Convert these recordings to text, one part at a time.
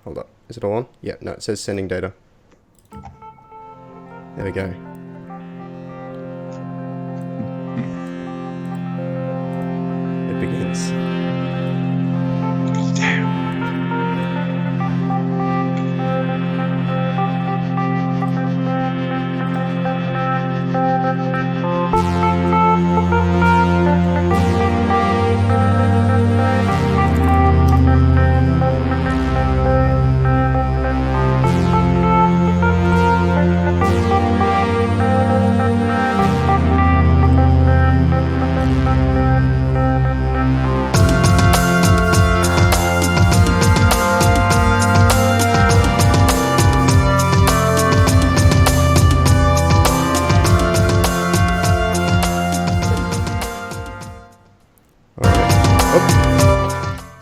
Hold up. Is it all on? Yeah, no, it says sending data. There we go. It begins.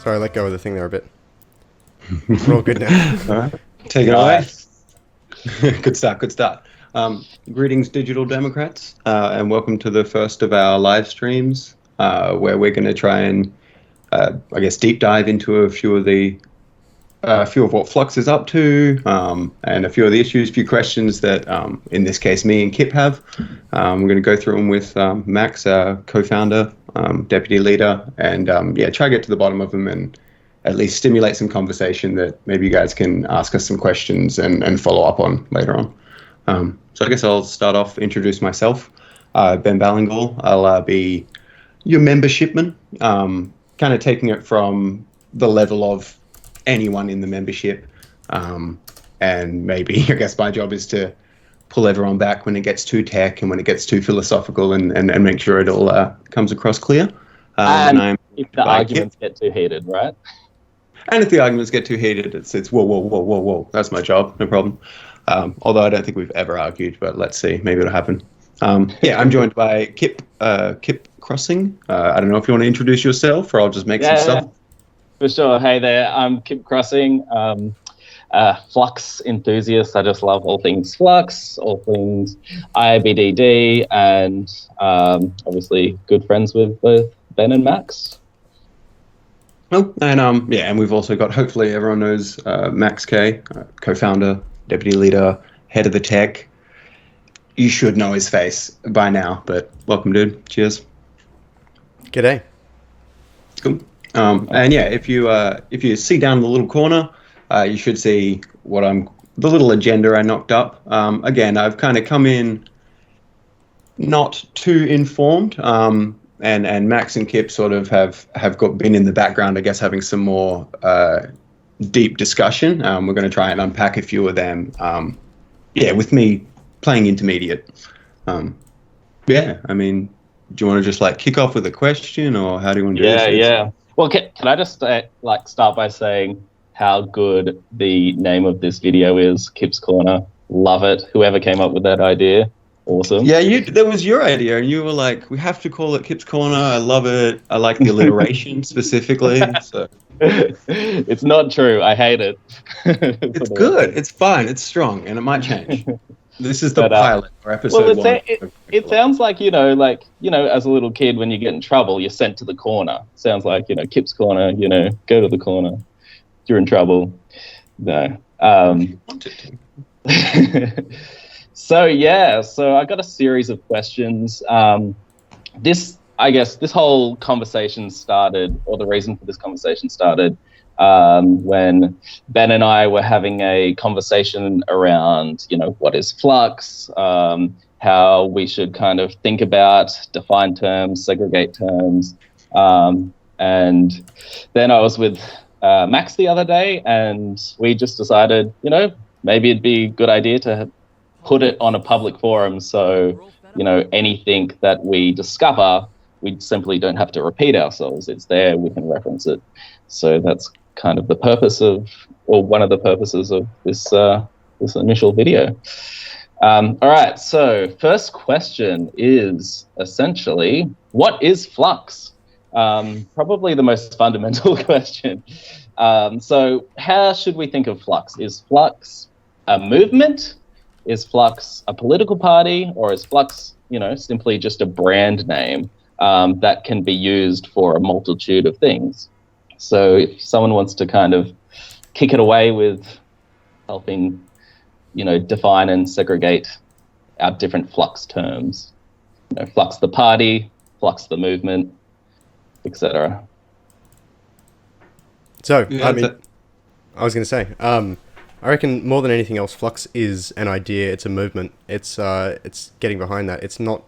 Sorry, I let go of the thing there a bit. We're all good now. All right, take it away. Good start. Greetings, digital Democrats, and welcome to the first of our live streams, where we're going to try and, deep dive into a few of what Flux is up to, and a few of the issues, a few questions that, in this case, me and Kip have. We're going to go through them with Max, our co-founder, deputy leader, and try to get to the bottom of them and at least stimulate some conversation that maybe you guys can ask us some questions and follow up on later on. So I guess I'll start off, introduce myself. Ben Ballingal. I'll be your membershipman, kind of taking it from the level of anyone in the membership. And maybe, I guess my job is to pull everyone back when it gets too tech and when it gets too philosophical and make sure it all comes across clear. And if the arguments get too heated, right? And if the arguments get too heated, it's whoa. That's my job, no problem. Although I don't think we've ever argued, but let's see, maybe it'll happen. I'm joined by Kip Crossing. I don't know if you want to introduce yourself, or I'll just make some stuff. For sure. Hey there, I'm Kip Crossing. Flux enthusiast. I just love all things Flux, all things IBDD, and obviously good friends with both Ben and Max. Oh, and we've also got, hopefully everyone knows, Max K, co-founder, deputy leader, head of the tech. You should know his face by now, but welcome, dude. Cheers. G'day. Cool. If you see down in the little corner, you should see the little agenda I knocked up. Again, I've kind of come in not too informed, and Max and Kip sort of have been in the background, I guess, having some more deep discussion. We're going to try and unpack a few of them. With me playing intermediate. Do you want to just kick off with a question, or how do you want to do this? Yeah. Well, can I just start by saying how good the name of this video is? Kip's Corner. Love it. Whoever came up with that idea, awesome. Yeah, that was your idea, and you were like, we have to call it Kip's Corner. I love it. I like the alliteration specifically. So. It's not true. I hate it. It's good. It's fine. It's strong, and it might change. This is the pilot or episode one. It sounds like, as a little kid, when you get in trouble, you're sent to the corner. Sounds like, Kip's Corner, go to the corner. You're in trouble. No. So I got a series of questions. This whole conversation started, or the reason for this conversation started, when Ben and I were having a conversation around, what is Flux, how we should kind of think about, define terms, segregate terms. And then I was with Max the other day, and we just decided, maybe it'd be a good idea to put it on a public forum. So, anything that we discover, we simply don't have to repeat ourselves. It's there, we can reference it. So that's kind of the purpose one of the purposes of this initial video. All right, so first question is essentially, what is Flux? Probably the most fundamental question. So how should we think of Flux? Is Flux a movement? Is Flux a political party? Or is Flux, simply just a brand name that can be used for a multitude of things? So if someone wants to kind of kick it away with helping, define and segregate our different Flux terms. Flux the party, Flux the movement, etc. So, Yeah, I was going to say, I reckon more than anything else, Flux is an idea. It's a movement. It's getting behind that. It's not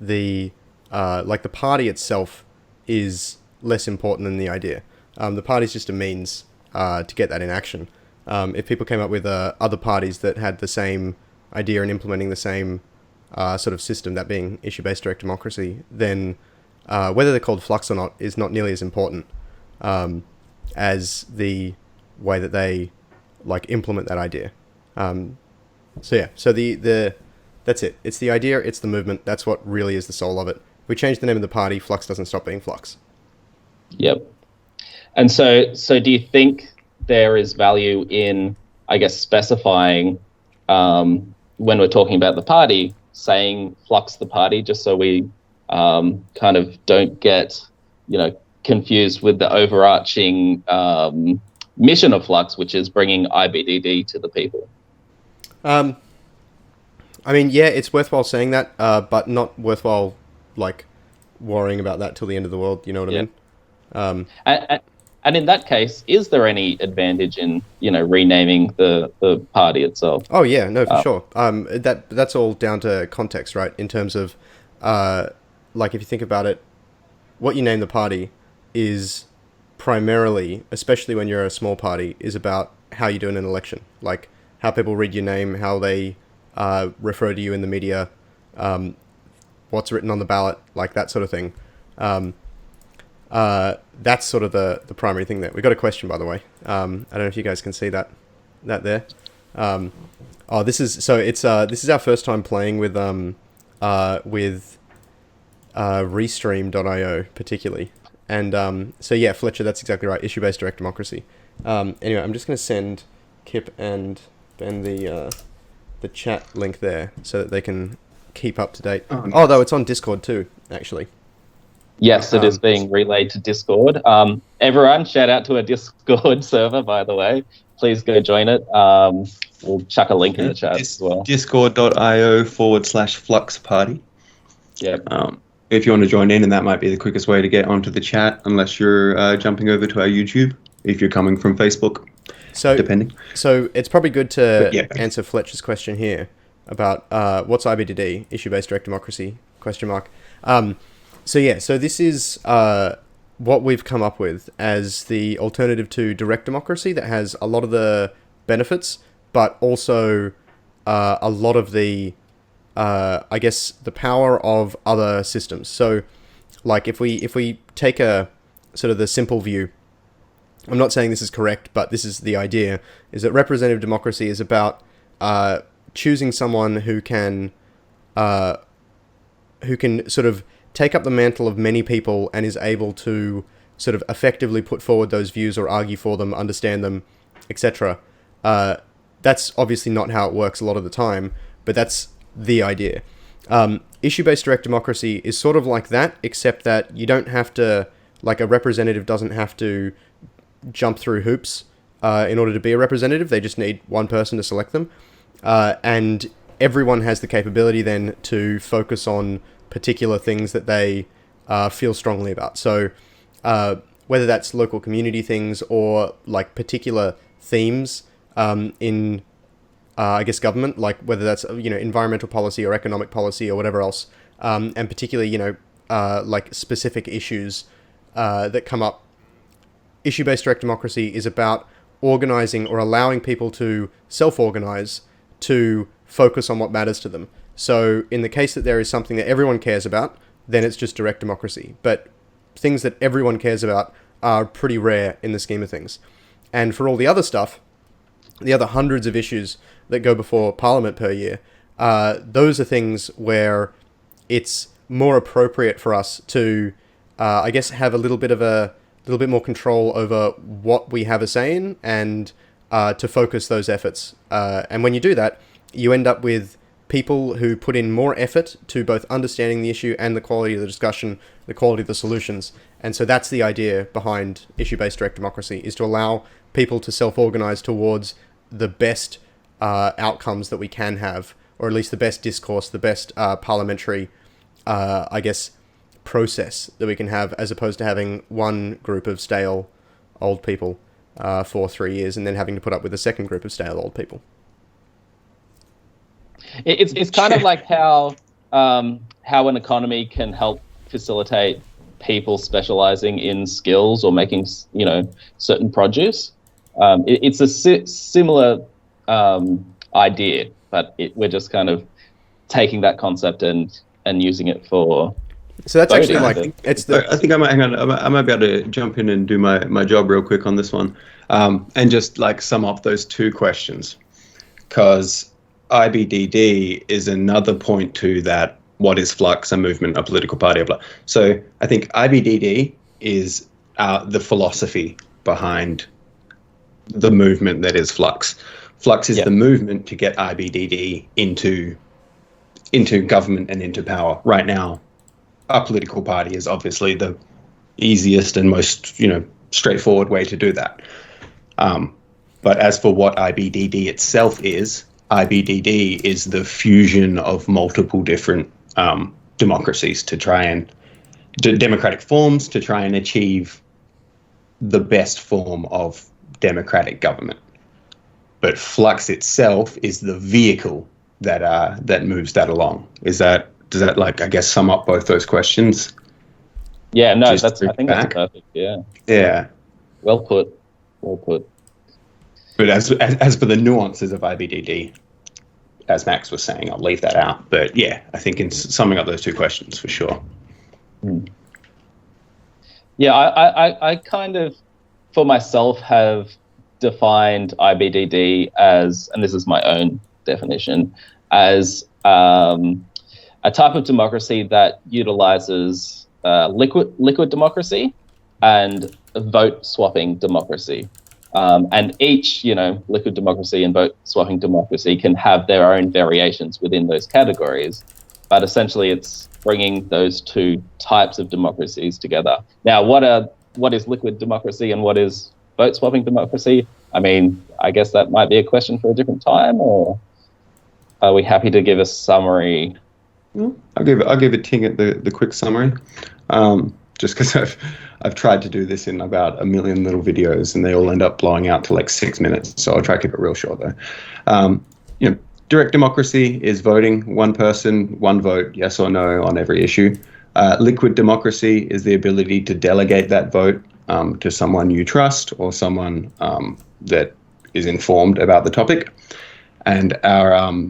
the the party itself is less important than the idea. The party's just a means to get that in action. If people came up with other parties that had the same idea and implementing the same sort of system, that being issue-based direct democracy, then whether they're called Flux or not is not nearly as important as the way that they implement that idea. So that's it. It's the idea, it's the movement. That's what really is the soul of it. If we change the name of the party, Flux doesn't stop being Flux. Yep. And so do you think there is value in, I guess, specifying when we're talking about the party, saying Flux the party, just so we kind of don't get, confused with the overarching mission of Flux, which is bringing IBDD to the people? Yeah, it's worthwhile saying that, but not worthwhile worrying about that till the end of the world. You know what I mean? And in that case, is there any advantage in renaming the party itself? Oh yeah, no, for sure. That's all down to context, right? In terms of if you think about it, what you name the party is primarily, especially when you're a small party, is about how you do in an election, like how people read your name, how they refer to you in the media, what's written on the ballot, like that sort of thing. That's sort of the primary thing there. We got a question, by the way. I don't know if you guys can see that there. This is our first time playing with Restream.io particularly. And Fletcher, that's exactly right. Issue-based direct democracy. Anyway, I'm just going to send Kip and Ben the chat link there so that they can keep up to date. Though it's on Discord too, actually. Yes, it is being relayed to Discord. Everyone, shout out to a Discord server, by the way. Please go join it. We'll chuck a link in the chat as well. Discord.io/Flux party. Yeah. If you want to join in, and that might be the quickest way to get onto the chat, unless you're jumping over to our YouTube, if you're coming from Facebook, depending. So it's probably good to answer Fletcher's question here about what's IBDD, issue-based direct democracy, ? So this is what we've come up with as the alternative to direct democracy that has a lot of the benefits, but also a lot of the the power of other systems. So, if we take a sort of the simple view, I'm not saying this is correct, but this is the idea, is that representative democracy is about choosing someone who can sort of take up the mantle of many people and is able to sort of effectively put forward those views or argue for them, understand them, etc. That's obviously not how it works a lot of the time, but that's the idea. Issue-based direct democracy is sort of like that, except that you don't have to, a representative doesn't have to jump through hoops in order to be a representative. They just need one person to select them. And everyone has the capability then to focus on particular things that they feel strongly about. So whether that's local community things or particular themes in government, whether that's environmental policy or economic policy or whatever else, and particularly specific issues that come up. Issue-based direct democracy is about organizing or allowing people to self-organize to focus on what matters to them. So in the case that there is something that everyone cares about, then it's just direct democracy. But things that everyone cares about are pretty rare in the scheme of things. And for all the other stuff, the other hundreds of issues that go before Parliament per year, those are things where it's more appropriate for us to, have a little bit more control over what we have a say in and to focus those efforts. And when you do that, you end up with people who put in more effort to both understanding the issue and the quality of the discussion, the quality of the solutions. And so that's the idea behind issue-based direct democracy, is to allow people to self-organize towards the best outcomes that we can have, or at least the best discourse, the best parliamentary, I guess, process that we can have, as opposed to having one group of stale old people for 3 years and then having to put up with a second group of stale old people. It's kind of like how an economy can help facilitate people specializing in skills or making, certain produce. It's a similar idea, but we're just kind of taking that concept and using it for. So that's voting, actually I think I might hang on. I might be able to jump in and do my job real quick on this one, and just like sum up those two questions, because IBDD is another point to that. What is Flux, a movement, a political party, blah. So I think IBDD is the philosophy behind the movement that is Flux. Flux is the movement to get IBDD into government and into power. Right now, a political party is obviously the easiest and most straightforward way to do that. But as for what IBDD itself is, IBDD is the fusion of multiple different democracies to try and democratic forms to try and achieve the best form of democratic government. But Flux itself is the vehicle that moves that along. Does that I guess sum up both those questions? Yeah, no, I think that's perfect. Yeah. Yeah. Well put. But as for the nuances of IBDD, as Max was saying, I'll leave that out. But yeah, I think in summing up those two questions for sure. Yeah, I kind of, for myself, have defined IBDD as, and this is my own definition, as a type of democracy that utilizes liquid democracy and vote swapping democracy. And each, liquid democracy and vote swapping democracy can have their own variations within those categories. But essentially, it's bringing those two types of democracies together. Now, what is liquid democracy and what is vote swapping democracy? I mean, I guess that might be a question for a different time, or are we happy to give a summary? I'll give a ting at the quick summary, just because I've tried to do this in about a million little videos and they all end up blowing out to like 6 minutes. So I'll try to keep it real short though. Direct democracy is voting, one person, one vote, yes or no on every issue. Liquid democracy is the ability to delegate that vote to someone you trust or someone that is informed about the topic. And our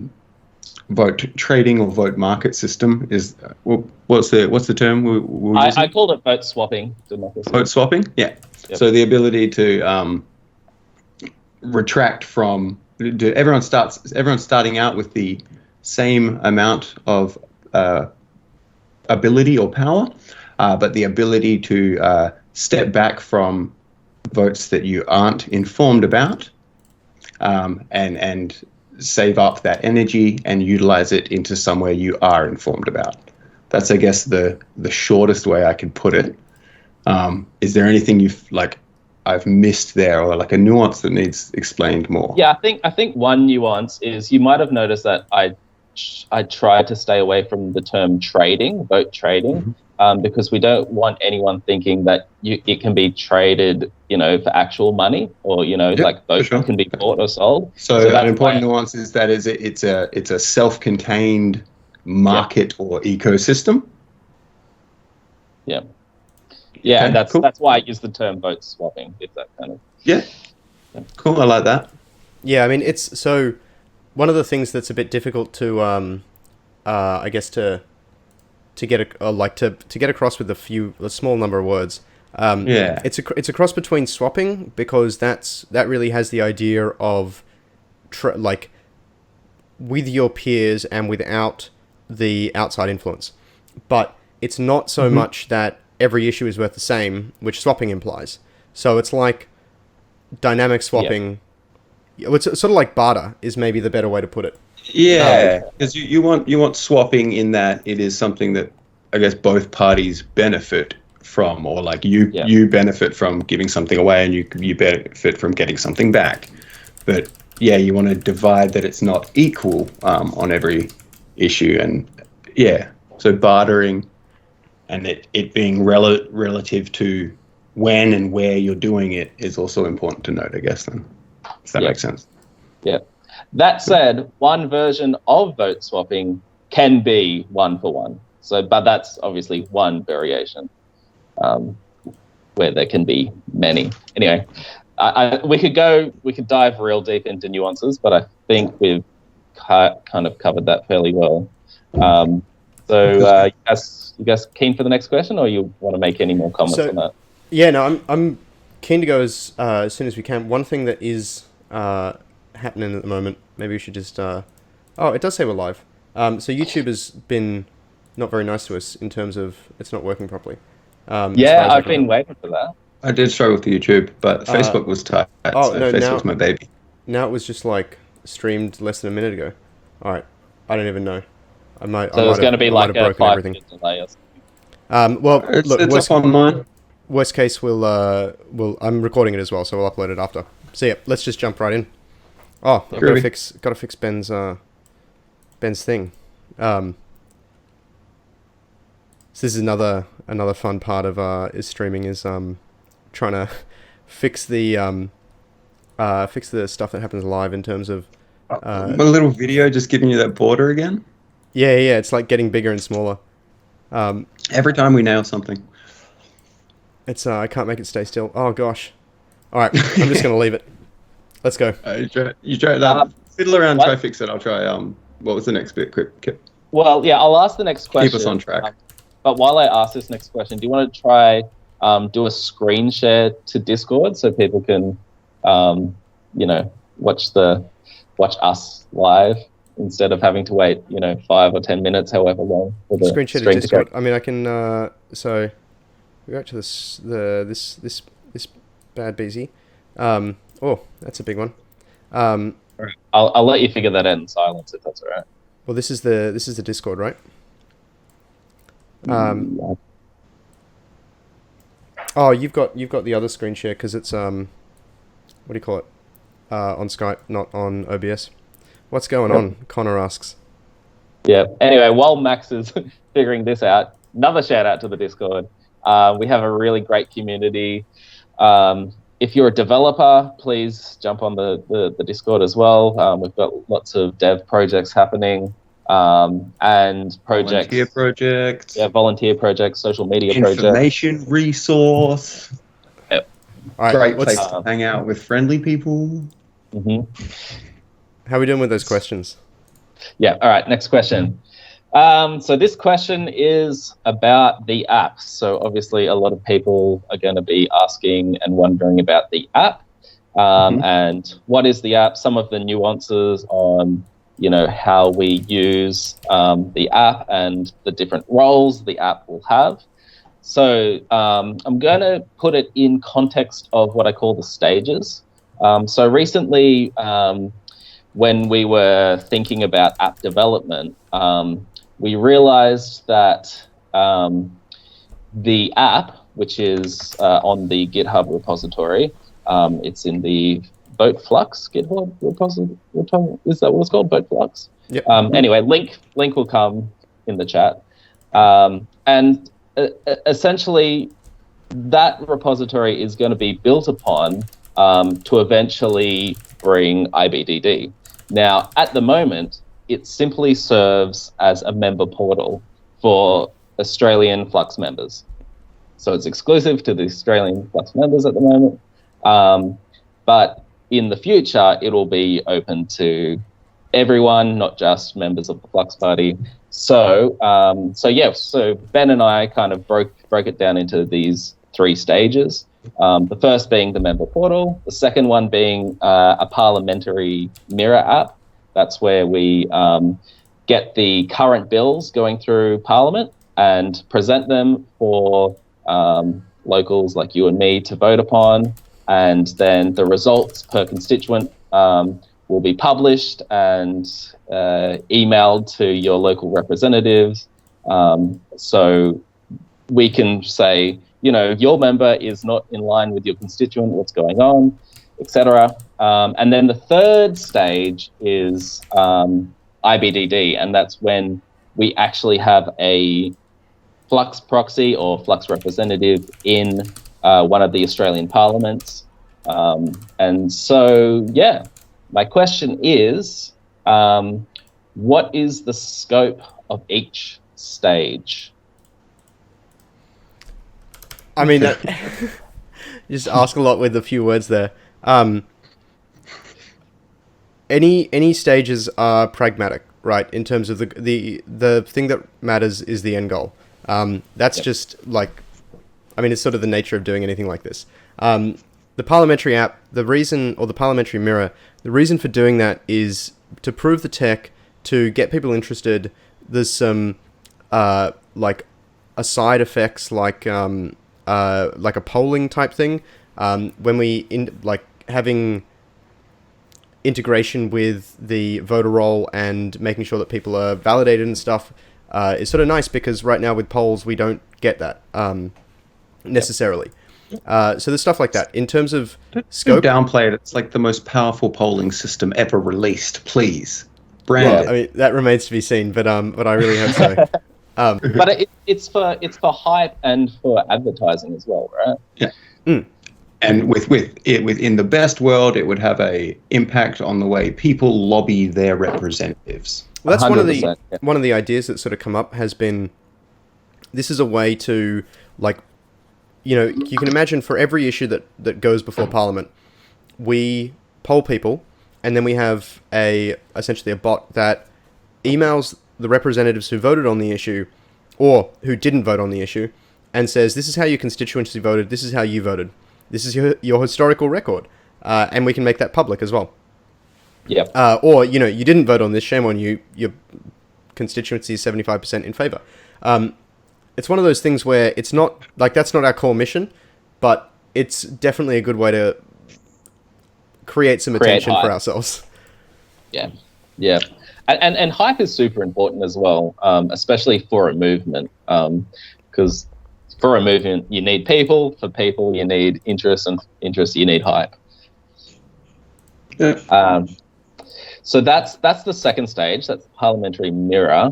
vote trading or vote market system is what's the term? I called it vote swapping democracy. Vote swapping, yeah. Yep. So the ability to retract from everyone's starting out with the same amount of ability or power, but the ability to step back from votes that you aren't informed about, and save up that energy and utilize it into somewhere you are informed about. That's, I guess, the shortest way I could put it. Is there anything I've missed there, or like a nuance that needs explained more? Yeah, I think one nuance is you might have noticed that I tried to stay away from the term trading, vote trading, because we don't want anyone thinking that it can be traded, for actual money, or like votes can be bought or sold. So an important nuance is that it's a self-contained market or ecosystem. Yeah. Okay, Yeah, and cool. that's why I use the term vote swapping. It's that kind of. Yeah. Cool. I like that. Yeah, I mean, it's so one of the things that's a bit difficult to, I guess to get across with a small number of words. It's a cross between swapping, because that really has the idea of with your peers and without the outside influence, but it's not so much that every issue is worth the same, which swapping implies. So it's like dynamic swapping. Yeah. It's sort of like barter is maybe the better way to put it. Yeah, because you want swapping in that it is something that I guess both parties benefit from, or like you benefit from giving something away, and you benefit from getting something back. But yeah, you want to divide that it's not equal on every issue, and so bartering and it being relative to when and where you're doing it is also important to note, I guess. Then, if that makes sense. Yeah. That said, one version of vote swapping can be 1-for-1. So, but that's obviously one variation, where there can be many. Anyway, we could dive real deep into nuances, but I think we've kind of covered that fairly well. You guys keen for the next question, or you want to make any more comments on that? Yeah, no, I'm keen to go as soon as we can. One thing that is happening at the moment, maybe we should just it does say we're live. So YouTube has been not very nice to us in terms of it's not working properly. I've been waiting for that. I did struggle with YouTube, but Facebook was tight. Facebook's my baby. Now it was just like streamed less than a minute ago. All right, I don't even know. It's going to be like a 5-minute delay or something. Well, it's up on mine. Worst case, we'll I'm recording it as well, so we'll upload it after. So yeah, let's just jump right in. Oh, I've got to fix Ben's thing. So this is another fun part of is streaming is trying to fix the stuff that happens live in terms of a little video just giving you that border again. Yeah, it's like getting bigger and smaller. Every time we nail something. It's I can't make it stay still. Oh gosh. All right, I'm just gonna leave it. Let's go. You try that. Fiddle around, try fix it. I'll try. What was the next bit? Quick. Well, yeah, I'll ask the next question. Keep us on track. But while I ask this next question, do you want to try do a screen share to Discord so people can, watch us live instead of having to wait, 5 or 10 minutes, however long for the screen share to Discord. I mean, I can. So we go to this bad BZ. Oh, that's a big one. I'll let you figure that out in silence if that's all right. Well, this is the Discord, right? Oh, you've got the other screen share because it's what do you call it? On Skype, not on OBS. What's going on? Connor asks. Yeah. Anyway, while Max is figuring this out, another shout out to the Discord. We have a really great community. If you're a developer, please jump on the Discord as well. We've got lots of dev projects happening. And projects. Volunteer projects, social media projects. Information resource. Yep. All right, great place to hang out with friendly people. Mm-hmm. How are we doing with those questions? Yeah, all right, next question. So this question is about the app. So obviously a lot of people are going to be asking and wondering about the app. And what is the app, some of the nuances on how we use the app and the different roles the app will have. So I'm going to put it in context of what I call the stages. So recently, when we were thinking about app development, we realized that the app, which is on the GitHub repository, it's in the Vote Flux GitHub repository. Is that what it's called? Vote Flux. Yep. Anyway, link will come in the chat, and essentially that repository is going to be built upon to eventually bring IBDD. Now, at the moment, it simply serves as a member portal for Australian Flux members. So it's exclusive to the Australian Flux members at the moment, but in the future, it will be open to everyone, not just members of the Flux Party. So Ben and I kind of broke it down into these 3 stages. The first being the member portal, the second one being a parliamentary mirror app. That's where we get the current bills going through Parliament and present them for locals like you and me to vote upon. And then the results per constituent will be published and emailed to your local representatives. So we can say, your member is not in line with your constituent, what's going on, etc. And then the third stage is IBDD, and that's when we actually have a Flux proxy or Flux representative in one of the Australian parliaments. And so, my question is, what is the scope of each stage? I mean, that, you just ask a lot with a few words there. Any stages are pragmatic, right? In terms of the thing that matters is the end goal. That's just like, I mean, it's sort of the nature of doing anything like this. The parliamentary app, the parliamentary mirror, the reason for doing that is to prove the tech, to get people interested. There's some like aside effects, like a polling type thing. When we having integration with the voter roll and making sure that people are validated and stuff is sort of nice, because right now with polls we don't get that necessarily. So there's stuff like that. In terms of scope, don't downplay it. It's like the most powerful polling system ever released. Please, brand it. I mean, that remains to be seen, but I really hope so. But it's for hype and for advertising as well, right? Yeah. Mm. And within the best world, it would have a impact on the way people lobby their representatives. Well, that's one of the ideas that sort of come up has been, this is a way to, like, you can imagine for every issue that goes before Parliament, we poll people, and then we have essentially a bot that emails the representatives who voted on the issue or who didn't vote on the issue and says, this is how your constituency voted, this is how you voted, this is your historical record, and we can make that public as well. Yeah. Or, you didn't vote on this, shame on you, your constituency is 75% in favour. It's one of those things where it's not, like, that's not our core mission, but it's definitely a good way to create some attention for ourselves. Yeah, yeah. And hype is super important as well, especially for a movement, because for a movement, you need people. For people, you need interest, and interest, you need hype. Yeah. So that's the second stage. That's the parliamentary mirror.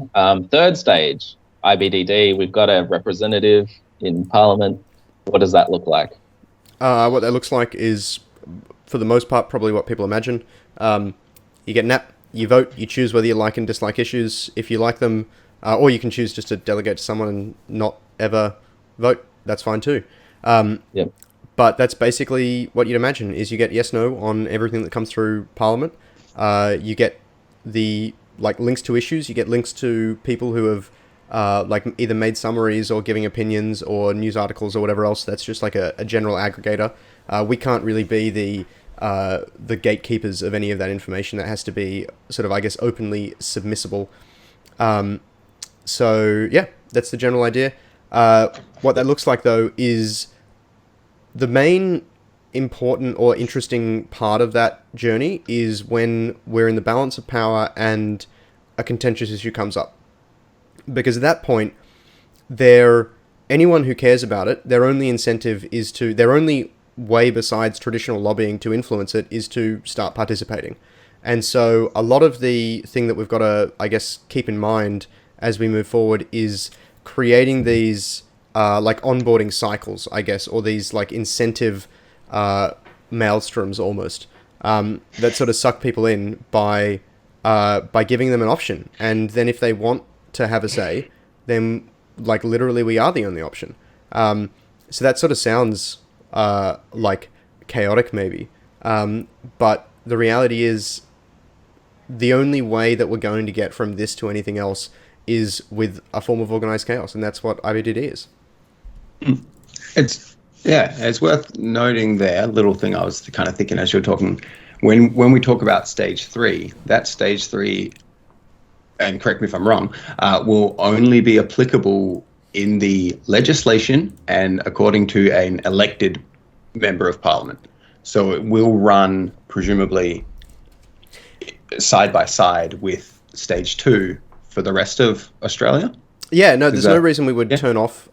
Third stage, IBDD. We've got a representative in Parliament. What does that look like? What that looks like is, for the most part, probably what people imagine. You get an app, you vote, you choose whether you like and dislike issues. If you like them, or you can choose just to delegate to someone and not ever vote. That's fine too. Yep. But that's basically what you'd imagine, is you get yes, no on everything that comes through Parliament. You get the links to issues. You get links to people who have either made summaries or giving opinions or news articles or whatever else. That's just like a general aggregator. We can't really be the gatekeepers of any of that information. That has to be sort of, I guess, openly submissible. So yeah, that's the general idea. What that looks like, though, is the main important or interesting part of that journey is when we're in the balance of power and a contentious issue comes up. Because at that point, anyone who cares about it, their only incentive is their only way besides traditional lobbying to influence it is to start participating. And so a lot of the thing that we've got to, I guess, keep in mind as we move forward is creating these onboarding cycles, I guess, or these incentive maelstroms almost, that sort of suck people in by giving them an option. And then if they want to have a say, then literally we are the only option. So that sort of sounds chaotic maybe, but the reality is the only way that we're going to get from this to anything else is with a form of organized chaos, and that's what IBDD is. It's worth noting there, little thing I was kind of thinking as you're talking, when we talk about stage 3, that stage 3, and correct me if I'm wrong, will only be applicable in the legislation and according to an elected member of Parliament. So it will run presumably side by side with stage 2 for the rest of Australia. Yeah, no, there's no that- reason we would yeah. turn off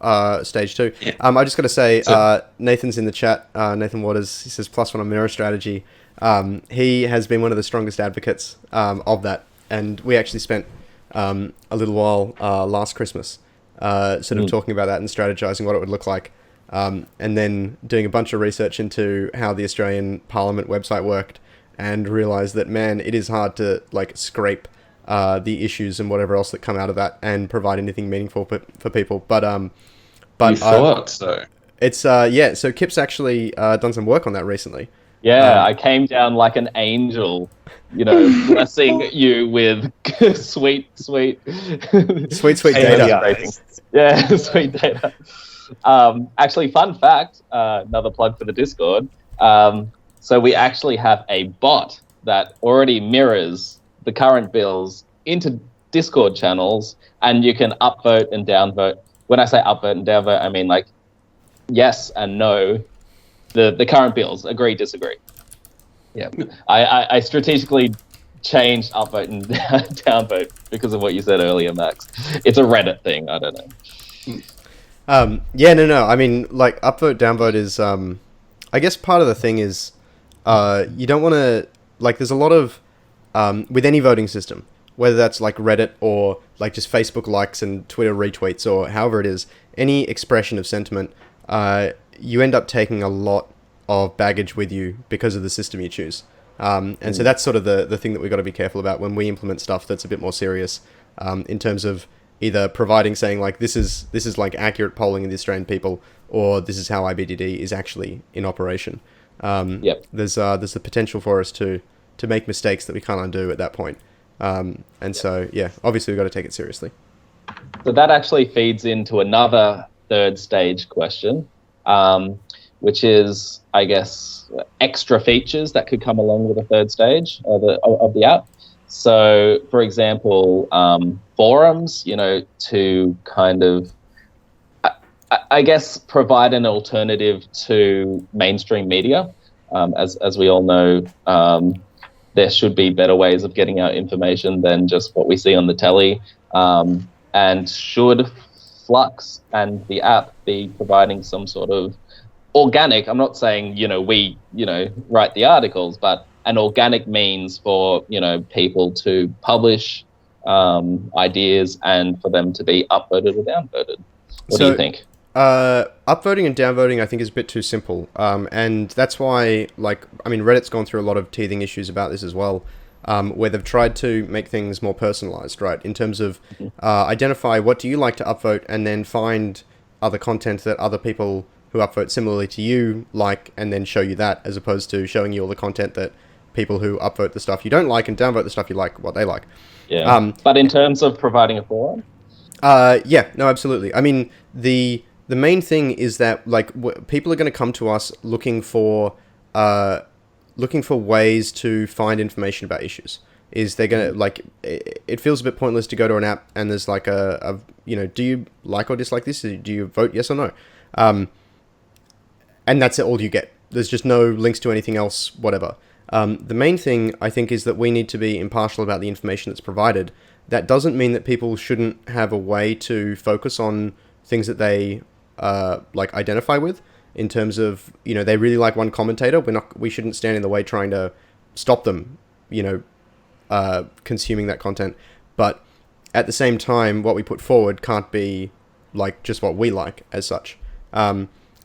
stage 2. Yeah. I just got to say, So- Nathan's in the chat. Nathan Waters, he says +1 on mirror strategy. He has been one of the strongest advocates of that, and we actually spent a little while last Christmas sort of talking about that and strategizing what it would look like, and then doing a bunch of research into how the Australian Parliament website worked, and realized that, man, it is hard to like scrape the issues and whatever else that come out of that and provide anything meaningful for people. But You thought so. it's yeah. So Kips actually done some work on that recently. Yeah, I came down like an angel, blessing you with sweet data. Yeah, sweet data. Actually, fun fact, another plug for the Discord. So we actually have a bot that already mirrors the current bills into Discord channels, and you can upvote and downvote. When I say upvote and downvote, I mean like yes and no. The current bills, agree, disagree. Yeah, I strategically changed upvote and downvote because of what you said earlier, Max. It's a Reddit thing. I don't know. Yeah, no. I mean, like upvote, downvote is I guess part of the thing is you don't want to like. There's a lot of with any voting system, whether that's like Reddit or like just Facebook likes and Twitter retweets or however it is, any expression of sentiment, you end up taking a lot of baggage with you because of the system you choose. And so that's sort of the thing that we've got to be careful about when we implement stuff that's a bit more serious, in terms of either saying like this is like accurate polling of the Australian people, or this is how IBDD is actually in operation. There's the potential for us to make mistakes that we can't undo at that point. So yeah, obviously we've got to take it seriously. So that actually feeds into another third stage question, which is, I guess, extra features that could come along with a third stage of the app. So, for example, forums, to kind of, I guess, provide an alternative to mainstream media. As we all know, there should be better ways of getting out information than just what we see on the telly. And should Flux and the app be providing some sort of organic, I'm not saying, we, write the articles, but an organic means for, people to publish ideas and for them to be upvoted or downvoted. What do you think? Upvoting and downvoting, I think, is a bit too simple. And that's why, Reddit's gone through a lot of teething issues about this as well, where they've tried to make things more personalized, right? In terms of identify what do you like to upvote, and then find other content that other people who upvote similarly to you like, and then show you that, as opposed to showing you all the content that people who upvote the stuff you don't like and downvote the stuff you like, what they like. Yeah. But in terms of providing a forum? Yeah, no, absolutely. I mean, the main thing is that people are going to come to us looking for ways to find information about issues. Is they're going to it feels a bit pointless to go to an app and there's like a do you like or dislike this? Do you vote yes or no? And that's all you get. There's just no links to anything else, whatever. The main thing, I think, is that we need to be impartial about the information that's provided. That doesn't mean that people shouldn't have a way to focus on things that they identify with, in terms of, they really like one commentator. We shouldn't stand in the way trying to stop them, consuming that content. But at the same time, what we put forward can't be just what we like as such.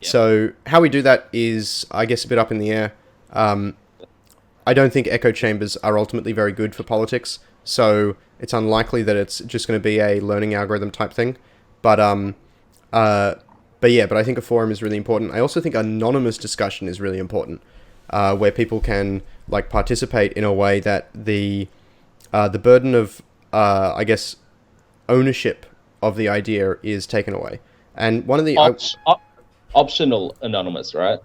So how we do that is, I guess, a bit up in the air. I don't think echo chambers are ultimately very good for politics, so it's unlikely that it's just going to be a learning algorithm type thing. But I think a forum is really important. I also think anonymous discussion is really important, where people can participate in a way that the burden of ownership of the idea is taken away. And one of the optional anonymous, right?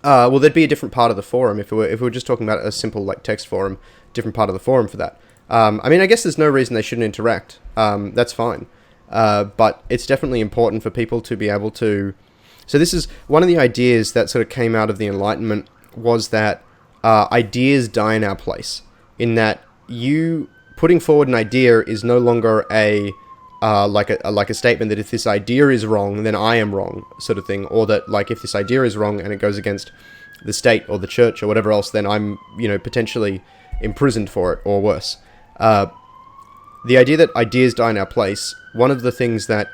Well, there'd be a different part of the forum if we were just talking about a simple text forum. Different part of the forum for that. I guess there's no reason they shouldn't interact. That's fine. But it's definitely important for people to be able to. So this is one of the ideas that sort of came out of the Enlightenment, was that ideas die in our place. In that you putting forward an idea is no longer a like a statement that if this idea is wrong, then I am wrong, sort of thing, or that like if this idea is wrong and it goes against the state or the church or whatever else, then I'm potentially imprisoned for it or worse. The idea that ideas die in our place, one of the things that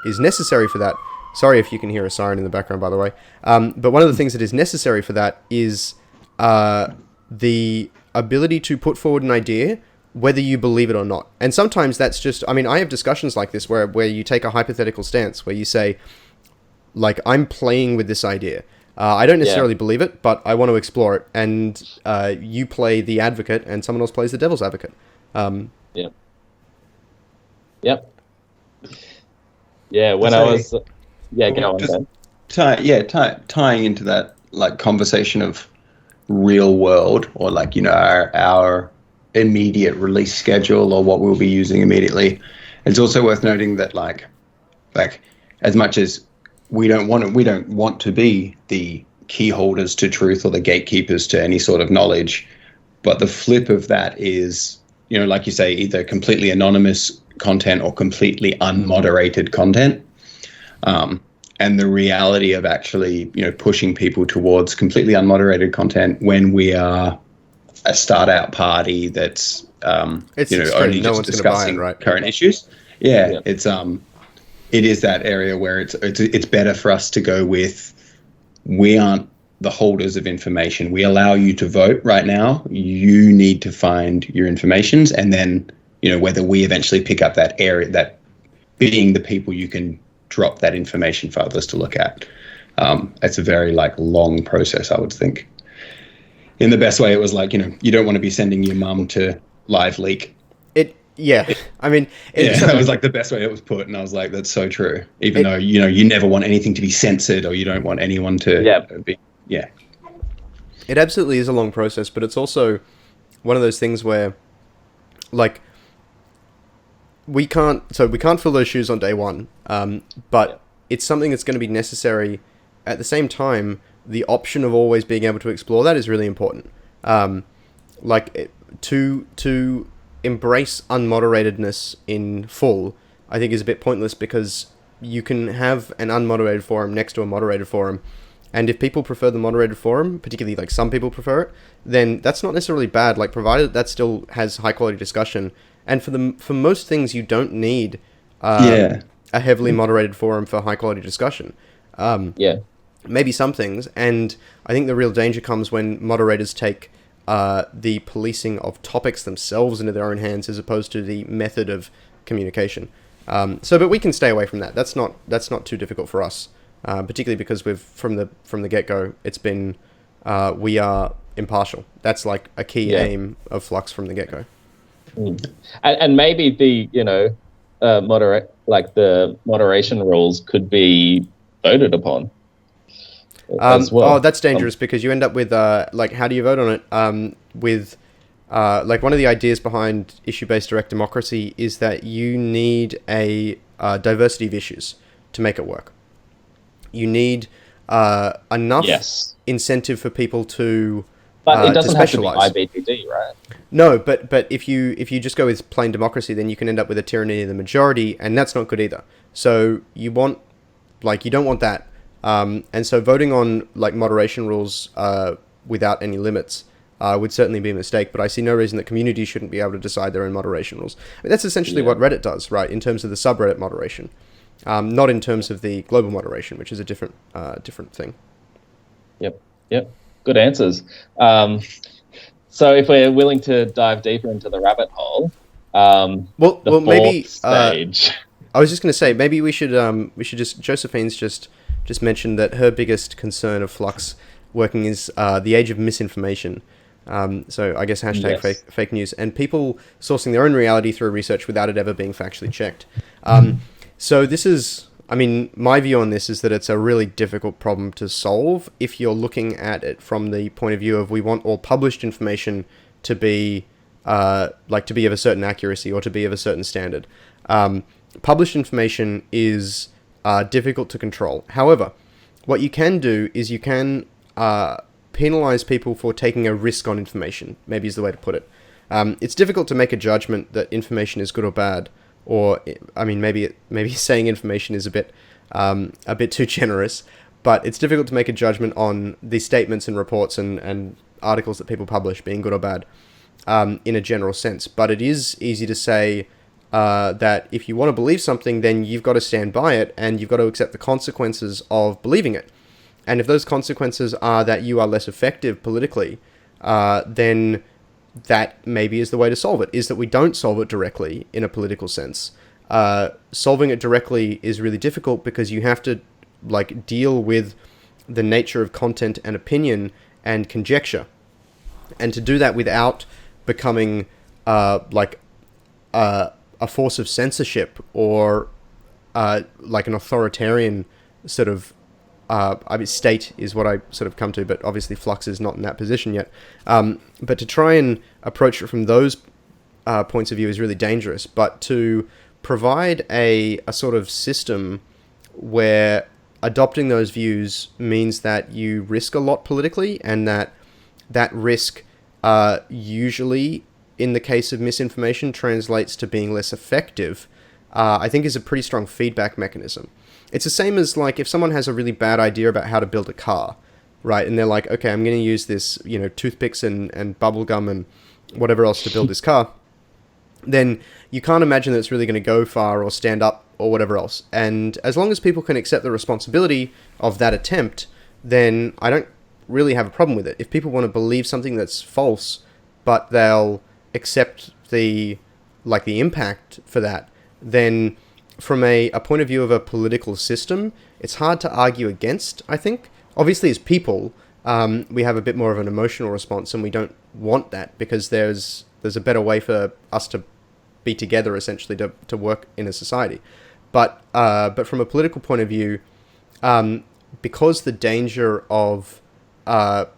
is necessary for that, sorry if you can hear a siren in the background, by the way, but one of the things that is necessary for that is the ability to put forward an idea, whether you believe it or not. And sometimes that's just, I mean, I have discussions like this where you take a hypothetical stance, where you say, like, I'm playing with this idea. I don't necessarily believe it, but I want to explore it. And you play the advocate and someone else plays the devil's advocate. Yep. Yeah, when I was... Yeah, go on, Ben. Tying into that, like, conversation of real world, or like, our immediate release schedule, or what we'll be using immediately. It's also worth noting that like as much as we don't want to be the key holders to truth or the gatekeepers to any sort of knowledge, but the flip of that is, like you say, either completely anonymous content or completely unmoderated content. And the reality of actually, pushing people towards completely unmoderated content when we are a start-out party that's, only just discussing current issues. Yeah, it is that area where it's better for us to go with, we aren't the holders of information. We allow you to vote right now. You need to find your informations, and then, whether we eventually pick up that area, that being the people you can drop that information for others to look at. It's a very long process, I would think. In the best way, it was like, you don't want to be sending your mum to live leak. I mean, that was like the best way it was put, and I was like, that's so true. Even though you never want anything to be censored, or you don't want anyone to be. Yeah. It absolutely is a long process, but it's also one of those things where, like, we can't fill those shoes on day one, but it's something that's going to be necessary. At the same time, the option of always being able to explore that is really important. To embrace unmoderatedness in full, I think is a bit pointless, because you can have an unmoderated forum next to a moderated forum, and if people prefer the moderated forum, particularly like some people prefer it, then that's not necessarily bad, like provided that still has high quality discussion. And for most things, you don't need a heavily moderated forum for high quality discussion. Maybe some things, and I think the real danger comes when moderators take the policing of topics themselves into their own hands, as opposed to the method of communication. But we can stay away from that. That's not too difficult for us, particularly because we've from the get-go, it's been we are impartial. That's like a key aim of Flux from the get-go. And maybe the the moderation rules could be voted upon as well. Oh, that's dangerous, because you end up with how do you vote on it? With one of the ideas behind issue-based direct democracy is that you need a diversity of issues to make it work. You need enough incentive for people to. But it doesn't have to be IBDD, right? No, but if you just go with plain democracy, then you can end up with a tyranny of the majority, and that's not good either. So you don't want that. And so voting on moderation rules without any limits would certainly be a mistake. But I see no reason that communities shouldn't be able to decide their own moderation rules. I mean, that's essentially what Reddit does, right? In terms of the subreddit moderation, not in terms of the global moderation, which is a different thing. Yep. Good answers. So if we're willing to dive deeper into the rabbit hole, maybe stage. I was just going to say, maybe we should just, Josephine's just mentioned that her biggest concern of Flux working is the age of misinformation. So I guess hashtag fake news, and people sourcing their own reality through research without it ever being factually checked. So this is, I mean, my view on this is that it's a really difficult problem to solve if you're looking at it from the point of view of, we want all published information to be of a certain accuracy or to be of a certain standard. Published information is difficult to control. However, what you can do is you can penalize people for taking a risk on information, maybe is the way to put it. It's difficult to make a judgment that information is good or bad, or I mean, maybe saying information is a bit too generous, but it's difficult to make a judgment on the statements and reports and articles that people publish being good or bad in a general sense. But it is easy to say that if you want to believe something, then you've got to stand by it, and you've got to accept the consequences of believing it. And if those consequences are that you are less effective politically, then that maybe is the way to solve it, is that we don't solve it directly in a political sense. Solving it directly is really difficult because you have to deal with the nature of content and opinion and conjecture. And to do that without becoming a force of censorship or like an authoritarian sort of state is what I sort of come to, but obviously Flux is not in that position yet. But to try and approach it from those points of view is really dangerous. But to provide a sort of system where adopting those views means that you risk a lot politically, and that risk usually, in the case of misinformation, translates to being less effective, I think is a pretty strong feedback mechanism. It's the same as if someone has a really bad idea about how to build a car, right? And they're like, okay, I'm going to use this, toothpicks and bubble gum and whatever else to build this car. Then you can't imagine that it's really going to go far or stand up or whatever else. And as long as people can accept the responsibility of that attempt, then I don't really have a problem with it. If people want to believe something that's false, but they'll accept the impact for that, then from a point of view of a political system, it's hard to argue against, I think. Obviously, as people, we have a bit more of an emotional response, and we don't want that because there's a better way for us to be together, essentially, to work in a society. But from a political point of view, because the danger of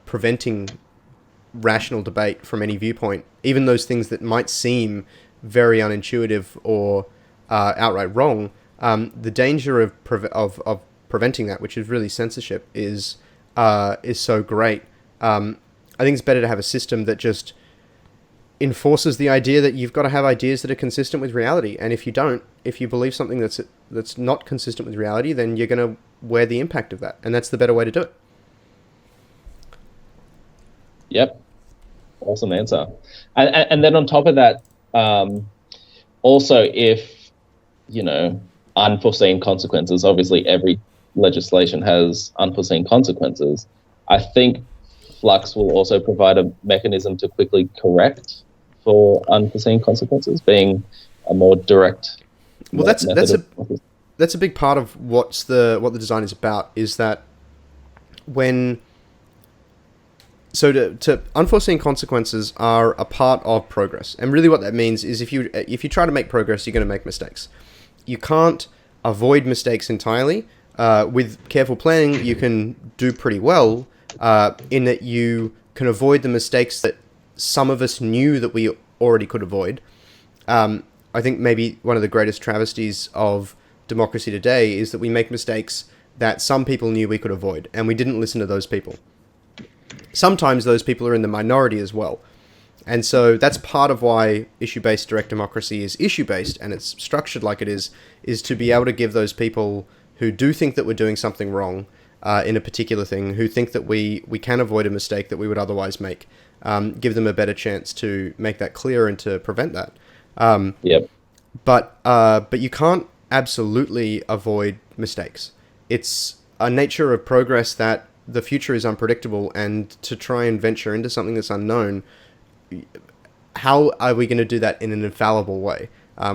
preventing rational debate from any viewpoint, even those things that might seem very unintuitive or outright wrong, the danger of preventing that, which is really censorship, is so great. I think it's better to have a system that just enforces the idea that you've got to have ideas that are consistent with reality, and if you believe something that's not consistent with reality, then you're going to wear the impact of that, and that's the better way to do it. Yep, awesome answer. And then on top of that, also, if unforeseen consequences, obviously every legislation has unforeseen consequences, I think Flux will also provide a mechanism to quickly correct for unforeseen consequences, being a more direct. Well, that's a big part of what the design is about, is that to unforeseen consequences are a part of progress, and really what that means is if you try to make progress, you're going to make mistakes. You can't avoid mistakes entirely. With careful planning, you can do pretty well in that you can avoid the mistakes that some of us knew that we already could avoid. I think maybe one of the greatest travesties of democracy today is that we make mistakes that some people knew we could avoid, and we didn't listen to those people. Sometimes those people are in the minority as well. And so that's part of why issue-based direct democracy is issue-based, and it's structured like it is to be able to give those people who do think that we're doing something wrong in a particular thing, who think that we can avoid a mistake that we would otherwise make, give them a better chance to make that clear and to prevent that. Yep. But you can't absolutely avoid mistakes. It's a nature of progress that the future is unpredictable, and to try and venture into something that's unknown, how are we going to do that in an infallible way?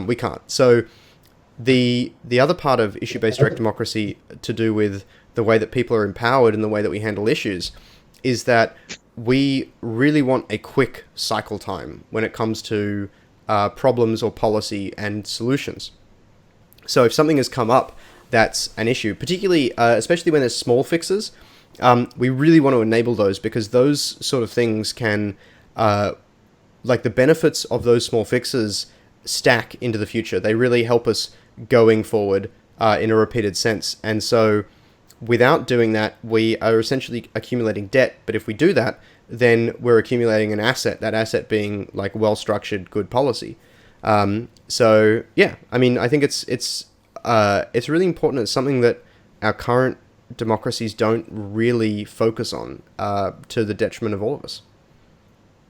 We can't. So the other part of issue-based direct democracy, to do with the way that people are empowered and the way that we handle issues, is that we really want a quick cycle time when it comes to problems or policy and solutions. So if something has come up that's an issue, particularly, especially when there's small fixes, we really want to enable those, because those sort of things can, the benefits of those small fixes stack into the future. They really help us going forward in a repeated sense. And so without doing that, we are essentially accumulating debt. But if we do that, then we're accumulating an asset, that asset being well-structured, good policy. So yeah, I mean, I think it's really important. It's something that our current democracies don't really focus on, to the detriment of all of us.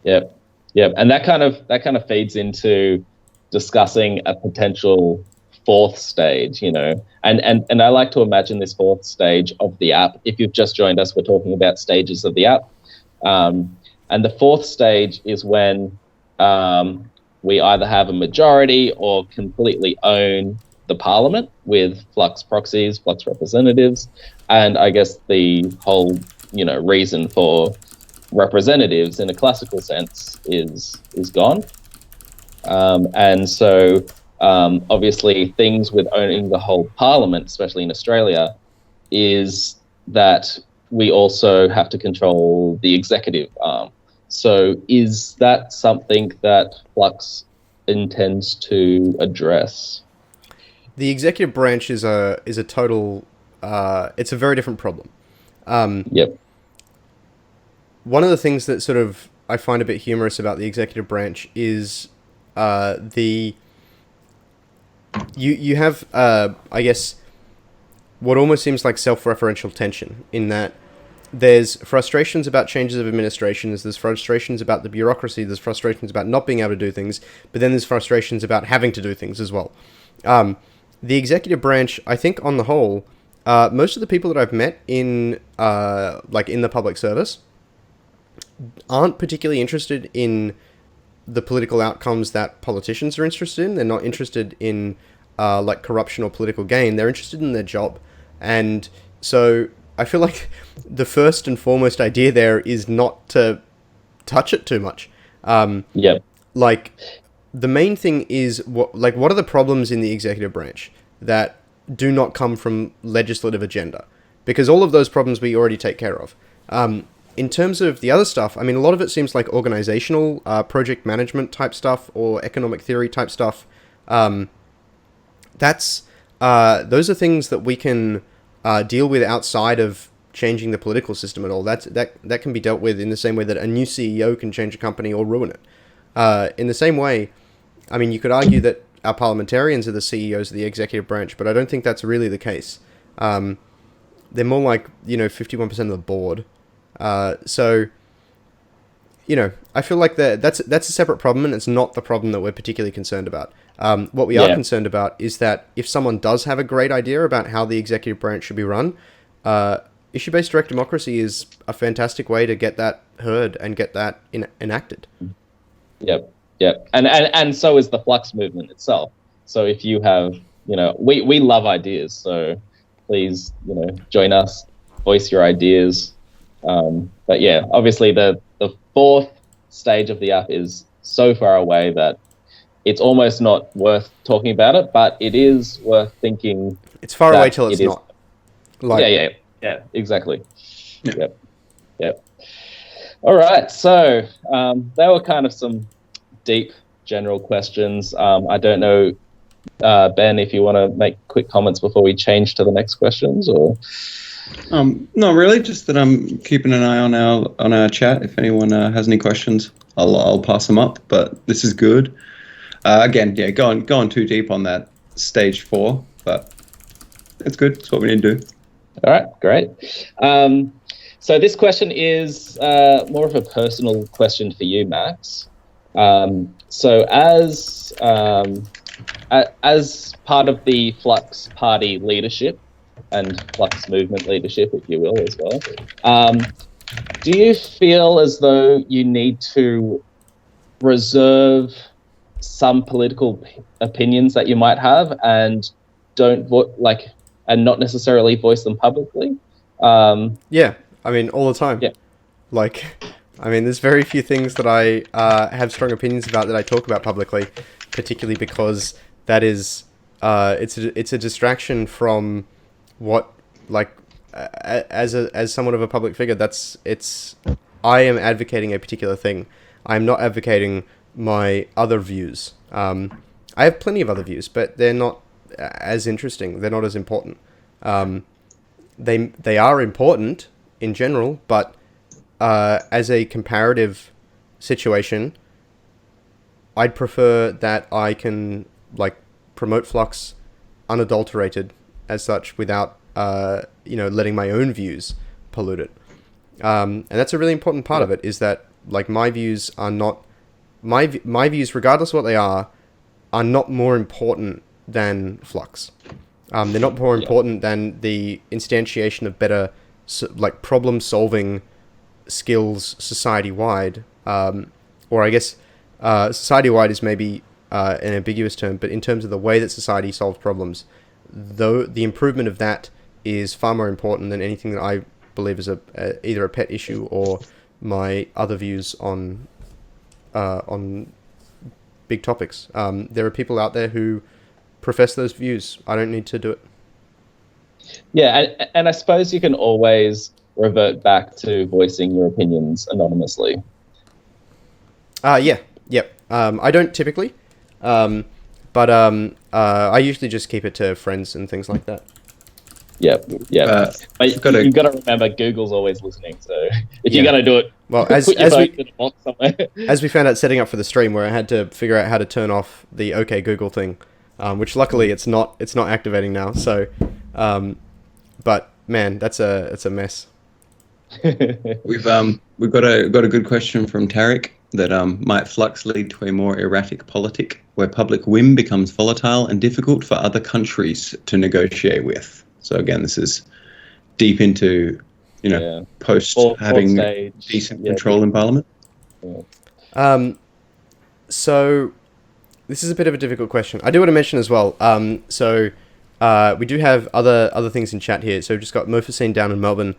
Yep, yep, and that kind of feeds into discussing a potential fourth stage, and I like to imagine this fourth stage of the app. If you've just joined us, we're talking about stages of the app, and the fourth stage is when we either have a majority or completely own the parliament with Flux proxies, Flux representatives, and I guess the whole reason for representatives in a classical sense is gone. And so obviously things with owning the whole parliament, especially in Australia, is that we also have to control the executive arm. So is that something that Flux intends to address? The executive branch is a total. It's a very different problem. Yep. One of the things that sort of I find a bit humorous about the executive branch is you have I guess what almost seems like self-referential tension in that there's frustrations about changes of administrations, there's frustrations about the bureaucracy, there's frustrations about not being able to do things, but then there's frustrations about having to do things as well. The executive branch, I think on the whole, most of the people that I've met in in the public service aren't particularly interested in the political outcomes that politicians are interested in. They're not interested in corruption or political gain. They're interested in their job. And so I feel like the first and foremost idea there is not to touch it too much. Yep. Like, the main thing is, what are the problems in the executive branch that do not come from legislative agenda? Because all of those problems we already take care of. In terms of the other stuff, I mean, a lot of it seems like organizational, project management type stuff or economic theory type stuff. Those are things that we can deal with outside of changing the political system at all. That can be dealt with in the same way that a new CEO can change a company or ruin it. In the same way, I mean, you could argue that our parliamentarians are the CEOs of the executive branch, but I don't think that's really the case. They're more like 51% of the board. So, I feel like that's a separate problem, and it's not the problem that we're particularly concerned about. What we are concerned about is that if someone does have a great idea about how the executive branch should be run, issue-based direct democracy is a fantastic way to get that heard and get that enacted. Yep. Yep. And so is the Flux movement itself. So if you have, we love ideas, so please, join us, voice your ideas. But yeah, obviously the fourth stage of the app is so far away that it's almost not worth talking about it, but it is worth thinking. It's far away till it's not. Yeah, exactly. Yeah. Yep. All right, so there were kind of some deep general questions. I don't know, Ben, if you want to make quick comments before we change to the next questions, or... No, really. Just that I'm keeping an eye on our chat. If anyone has any questions, I'll pass them up. But this is good. Again, going too deep on that stage 4, but it's good. It's what we need to do. All right, great. So this question is more of a personal question for you, Max. So as part of the Flux Party leadership, and Flux movement leadership, if you will, as well. Do you feel as though you need to reserve some political opinions that you might have and and not necessarily voice them publicly? Yeah, I mean, all the time. Yeah. There's very few things that I have strong opinions about that I talk about publicly, particularly because that is it's a distraction from what, as someone of a public figure, I am advocating a particular thing. I'm not advocating my other views. I have plenty of other views, but they're not as interesting. They're not as important. They are important in general, but as a comparative situation, I'd prefer that I can like promote Flux unadulterated as such without letting my own views pollute it. And that's a really important part of it, is that like my views are not my views, regardless of what they are not more important than Flux. They're not more important than the instantiation of better like problem solving skills society wide, or I guess society wide is maybe an ambiguous term, but in terms of the way that society solves problems, though the improvement of that is far more important than anything that I believe is either a pet issue or my other views on big topics. There are people out there who profess those views. I don't need to do it. Yeah, and I suppose you can always revert back to voicing your opinions anonymously. Yep. I don't typically, but I usually just keep it to friends and things like that. Yep. You've got to remember, Google's always listening. So if you're going to do it, well, as we found out setting up for the stream, where I had to figure out how to turn off the OK Google thing, which luckily it's not activating now. So, but man, it's a mess. We've got a good question from Tarek that might Flux lead to a more erratic politic where public whim becomes volatile and difficult for other countries to negotiate with. So again, this is deep into post having decent control in Parliament. Yeah. So this is a bit of a difficult question. I do want to mention as well. So we do have other things in chat here. So we've just got Mofasine down in Melbourne,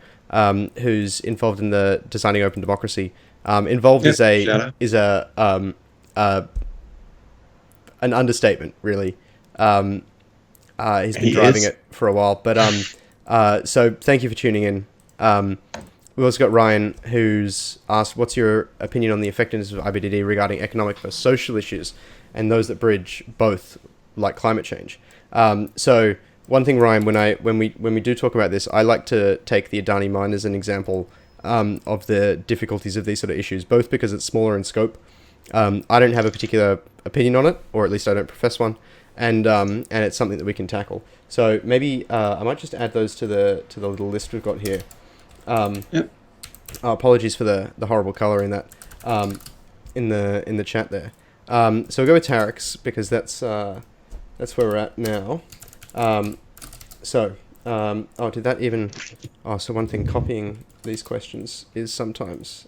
who's involved in the Designing Open Democracy. Involved is an understatement, really. He's been driving it for a while, but so thank you for tuning in. We also got Ryan, who's asked, what's your opinion on the effectiveness of IBDD regarding economic versus social issues and those that bridge both, like climate change? So one thing, Ryan, when we do talk about this, I like to take the Adani mine as an example of the difficulties of these sort of issues, both because it's smaller in scope. I don't have a particular opinion on it, or at least I don't profess one, and it's something that we can tackle. So maybe I might just add those to the little list we've got here. Apologies for the horrible color in that in the chat there. So we'll go with Tarek's because that's where we're at now. So did that even? Oh, so one thing, copying these questions is sometimes.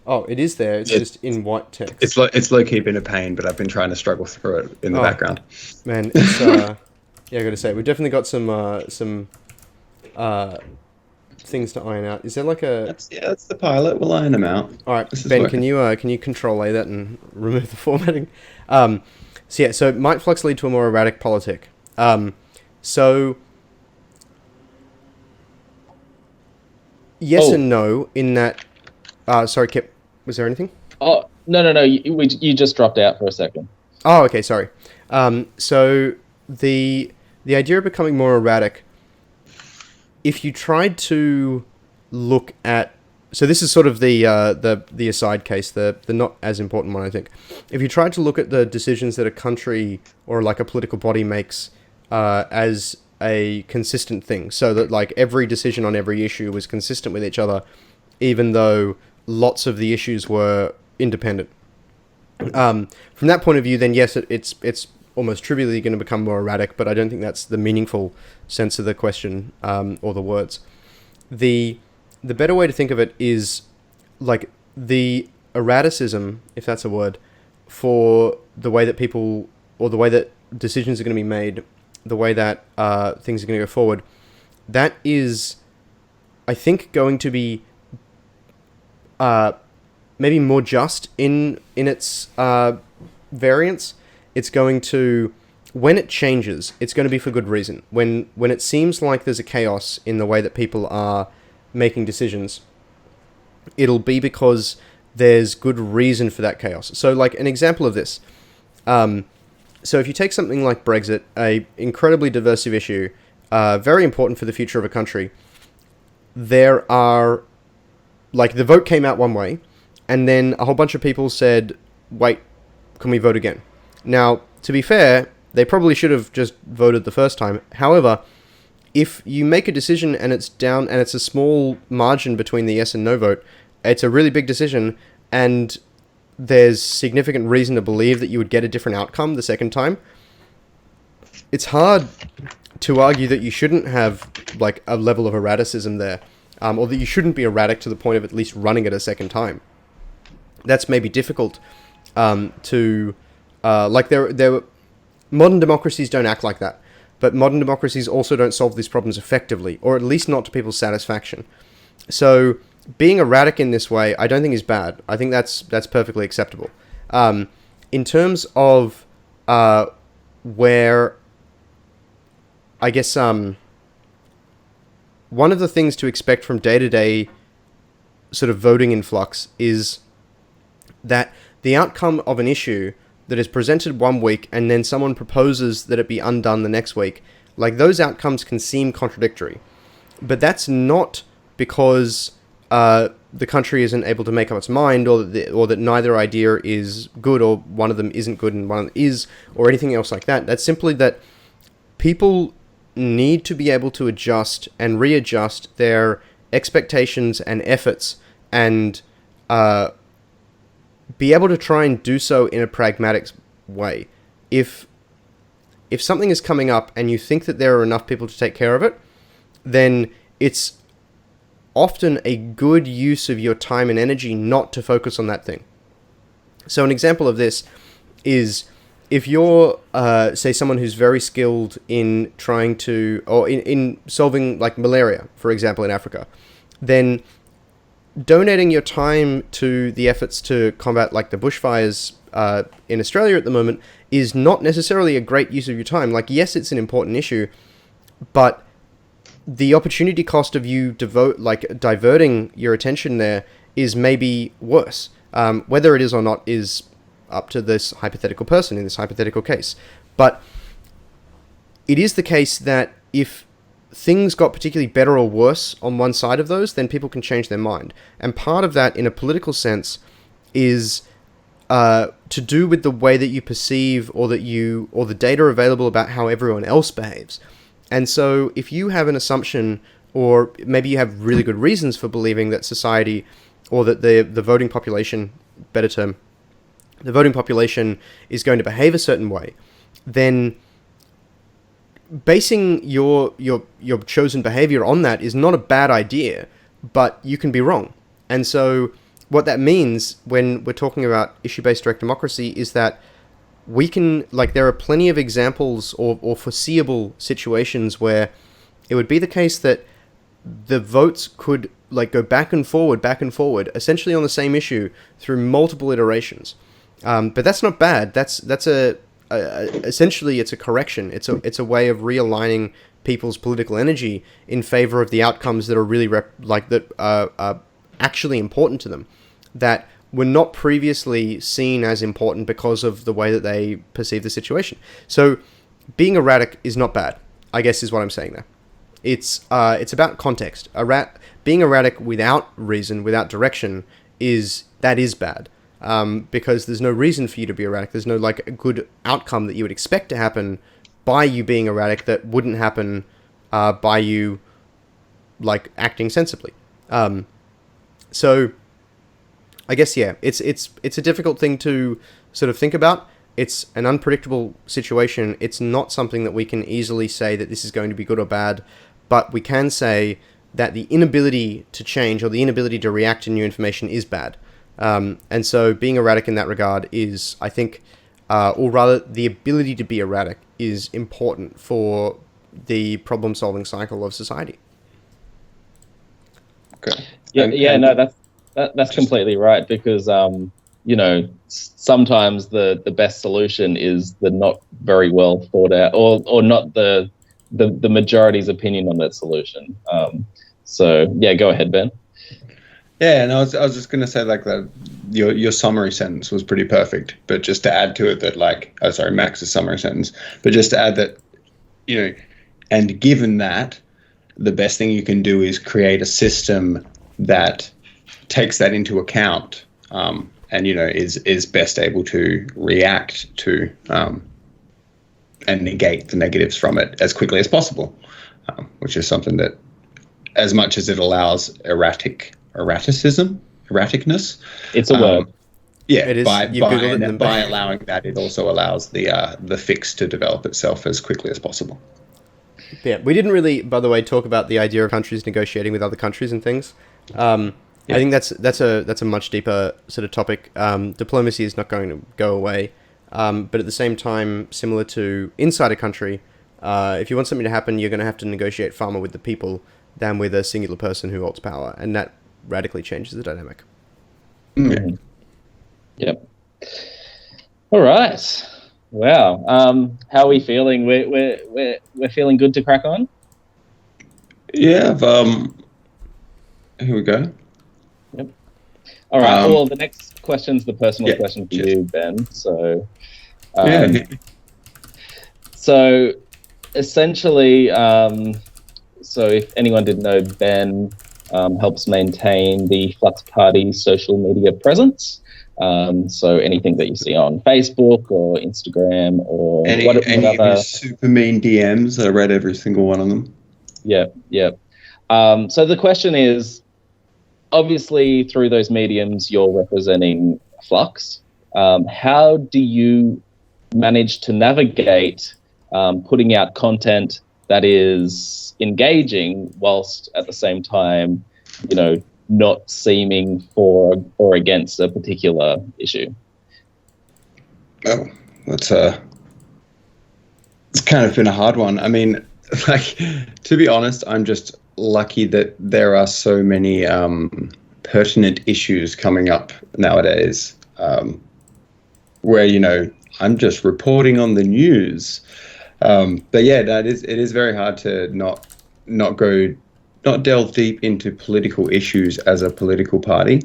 It is there. It's just in white text. It's low key been a pain, but I've been trying to struggle through it in the background. Man, it's I got to say, we've definitely got some things to iron out. Is there like a? That's the pilot. We'll iron them out. All right, Ben, can you Control A that and remove the formatting? So might Flux lead to a more erratic politic? So yes and no. In that, sorry, Kip, was there anything? Oh no. You just dropped out for a second. Oh, okay, sorry. So the idea of becoming more erratic, if you tried to look at, so this is sort of the aside case, the not as important one, I think. If you tried to look at the decisions that a country or like a political body makes as a consistent thing, so that like every decision on every issue was consistent with each other, even though lots of the issues were independent. From that point of view, then yes, it's almost trivially going to become more erratic, but I don't think that's the meaningful sense of the question or the words. The better way to think of it is like the erraticism, if that's a word, for the way that people, or the way that decisions are going to be made, the way that things are going to go forward, that is, I think, going to be maybe more just in its variance. It's going to, when it changes, it's going to be for good reason. When it seems like there's a chaos in the way that people are making decisions, it'll be because there's good reason for that chaos. So like an example of this, so if you take something like Brexit, a incredibly divisive issue, very important for the future of a country, there are, like, the vote came out one way, and then a whole bunch of people said, wait, can we vote again? Now, to be fair, they probably should have just voted the first time. However, if you make a decision and it's down and it's a small margin between the yes and no vote, it's a really big decision, and there's significant reason to believe that you would get a different outcome the second time, it's hard to argue that you shouldn't have like a level of erraticism there, or that you shouldn't be erratic to the point of at least running it a second time. That's maybe difficult to like there. Modern democracies don't act like that, but modern democracies also don't solve these problems effectively, or at least not to people's satisfaction. So being erratic in this way, I don't think is bad. I think that's perfectly acceptable. In terms of where, I guess, one of the things to expect from day-to-day sort of voting in Flux is that the outcome of an issue that is presented one week and then someone proposes that it be undone the next week, like those outcomes can seem contradictory. But that's not because the country isn't able to make up its mind, or that neither idea is good, or one of them isn't good and one of them is, or anything else like that. That's simply that people need to be able to adjust and readjust their expectations and efforts, and be able to try and do so in a pragmatic way. If something is coming up and you think that there are enough people to take care of it, then it's often a good use of your time and energy not to focus on that thing. So an example of this is if you're, say, someone who's very skilled in trying to, or in solving like malaria, for example, in Africa, then donating your time to the efforts to combat like the bushfires in Australia at the moment is not necessarily a great use of your time. Like, yes, it's an important issue, but the opportunity cost of you diverting your attention there is maybe worse. Whether it is or not is up to this hypothetical person in this hypothetical case. But it is the case that if things got particularly better or worse on one side of those, then people can change their mind. And part of that, in a political sense, is to do with the way that you perceive, or the data available about how everyone else behaves. And so if you have an assumption, or maybe you have really good reasons for believing that society, or that the voting population, better term, the voting population is going to behave a certain way, then basing your chosen behavior on that is not a bad idea, but you can be wrong. And so what that means when we're talking about issue-based direct democracy is that we can, like, there are plenty of examples or foreseeable situations where it would be the case that the votes could like go back and forward, essentially on the same issue through multiple iterations. But that's not bad. That's essentially it's a correction. It's a way of realigning people's political energy in favor of the outcomes that are really actually important to them, that were not previously seen as important because of the way that they perceive the situation. So being erratic is not bad, I guess is what I'm saying there. It's about context. Being erratic without reason, without direction, is bad. Because there's no reason for you to be erratic. There's no like a good outcome that you would expect to happen by you being erratic that wouldn't happen by you like acting sensibly. So I guess, yeah, it's a difficult thing to sort of think about. It's an unpredictable situation. It's not something that we can easily say that this is going to be good or bad, but we can say that the inability to change or the inability to react to new information is bad. And so being erratic in that regard is, I think, or rather the ability to be erratic is important for the problem-solving cycle of society. Okay. That's completely right, because sometimes the best solution is the not very well thought out, or not the majority's opinion on that solution. So yeah, go ahead, Ben. Yeah, and I was just gonna say like that your summary sentence was pretty perfect, but just to add to it that Max's summary sentence, but just to add that, and given that, the best thing you can do is create a system that takes that into account, and is best able to react to and negate the negatives from it as quickly as possible, which is something that, as much as it allows erraticness. It's a word. Yeah, It is. You've Googled it. By allowing that, it also allows the fix to develop itself as quickly as possible. Yeah, we didn't really, by the way, talk about the idea of countries negotiating with other countries and things. I think that's a much deeper sort of topic. Diplomacy is not going to go away, but at the same time, similar to inside a country, if you want something to happen, you're going to have to negotiate far more with the people than with a singular person who holds power, and that radically changes the dynamic. Mm. Yep. All right. Wow. How are we feeling? We're feeling good to crack on. Yeah. Here we go. Yep. All right. Well, the next question's the personal question for you, Ben. So. So, essentially, so if anyone didn't know, Ben helps maintain the Flux Party social media presence. So anything that you see on Facebook or Instagram or any of your super mean DMs, I read every single one of them. Yeah. So the question is, obviously through those mediums, you're representing Flux. How do you manage to navigate putting out content that is engaging whilst at the same time, not seeming for or against a particular issue? Oh, it's kind of been a hard one. I mean, to be honest, I'm just lucky that there are so many pertinent issues coming up nowadays, where I'm just reporting on the news. But yeah, it is very hard to not delve deep into political issues as a political party.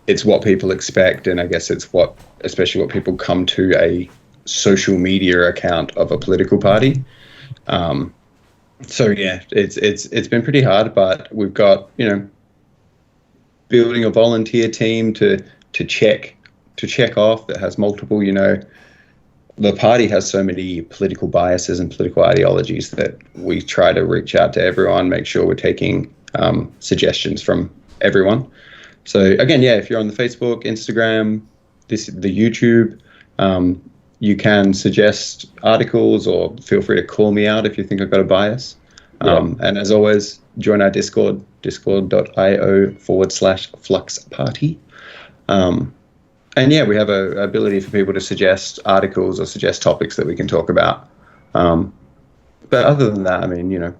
It's what people expect, and I guess it's especially what people come to a social media account of a political party. So yeah, it's been pretty hard, but we've got building a volunteer team to check off that has multiple. The party has so many political biases and political ideologies that we try to reach out to everyone, make sure we're taking suggestions from everyone. So again, if you're on the Facebook, Instagram, the YouTube, you can suggest articles or feel free to call me out if you think I've got a bias. And as always, join our Discord, discord.io/Flux Party. And we have an ability for people to suggest articles or suggest topics that we can talk about. But other than that, I mean,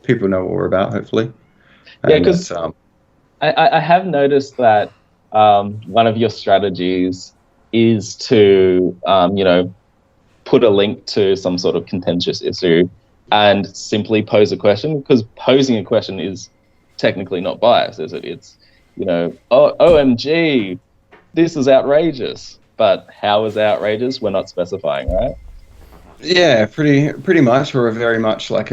people know what we're about, hopefully. Yeah, because I have noticed that one of your strategies is to, put a link to some sort of contentious issue and simply pose a question, because posing a question is technically not biased, is it? It's, OMG, this is outrageous. But how is outrageous? We're not specifying, right? Yeah, pretty much. We're very much like